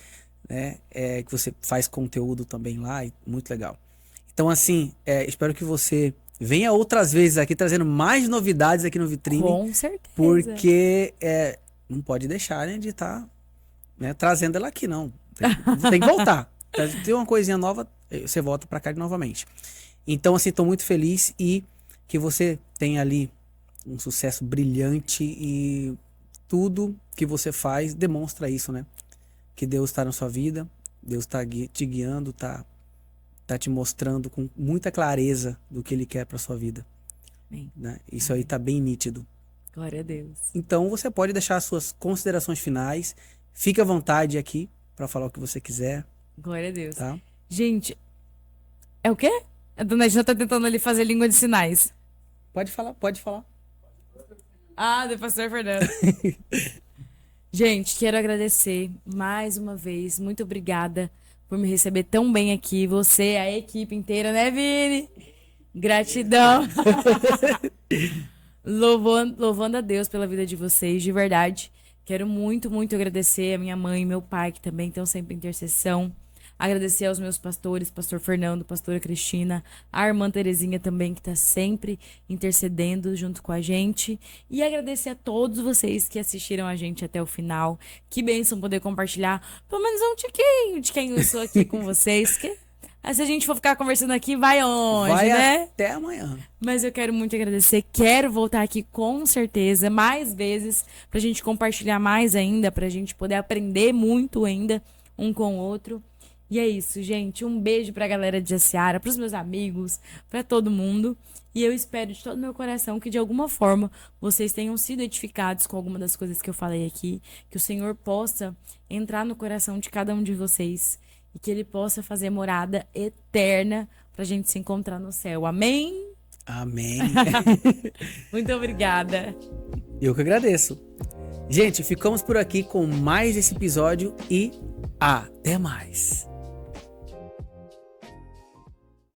né? Que você faz conteúdo também lá, muito legal. Então, assim, espero que você venha outras vezes aqui trazendo mais novidades aqui no Vitrine. Com certeza. Porque não pode deixar, né, de estar trazendo ela aqui, não. Tem que voltar. Tem uma coisinha nova, você volta pra cá novamente. Então, assim, tô muito feliz e que você tenha ali um sucesso brilhante e tudo que você faz demonstra isso, né? Que Deus está na sua vida, Deus tá te guiando, tá te mostrando com muita clareza do que Ele quer pra sua vida. Amém. Né? Isso aí tá bem nítido. Glória a Deus. Então, você pode deixar as suas considerações finais. Fique à vontade aqui pra falar o que você quiser. Glória a Deus. Tá? Gente, é o quê? A dona Edna tá tentando ali fazer língua de sinais. Pode falar, pode falar. Ah, do pastor Fernando. Gente, quero agradecer mais uma vez. Muito obrigada por me receber tão bem aqui. Você, a equipe inteira, né, Vini? Gratidão. Louvando a Deus pela vida de vocês, de verdade. Quero muito, muito agradecer a minha mãe e meu pai, que também estão sempre em intercessão. Agradecer aos meus pastores, pastor Fernando, pastora Cristina, a irmã Terezinha também, que está sempre intercedendo junto com a gente. E agradecer a todos vocês que assistiram a gente até o final. Que bênção poder compartilhar pelo menos um tiquinho de quem eu sou aqui com vocês. Se a gente for ficar conversando aqui, vai onde, né? Até amanhã. Mas eu quero muito agradecer. Quero voltar aqui com certeza, mais vezes, pra gente compartilhar mais ainda, pra gente poder aprender muito ainda um com o outro. E é isso, gente. Um beijo pra galera de Jaciara, pros meus amigos, pra todo mundo. E eu espero de todo meu coração que de alguma forma vocês tenham sido edificados com alguma das coisas que eu falei aqui. Que o Senhor possa entrar no coração de cada um de vocês. E que Ele possa fazer morada eterna pra gente se encontrar no céu. Amém? Amém. Muito obrigada. Eu que agradeço. Gente, ficamos por aqui com mais esse episódio e até mais.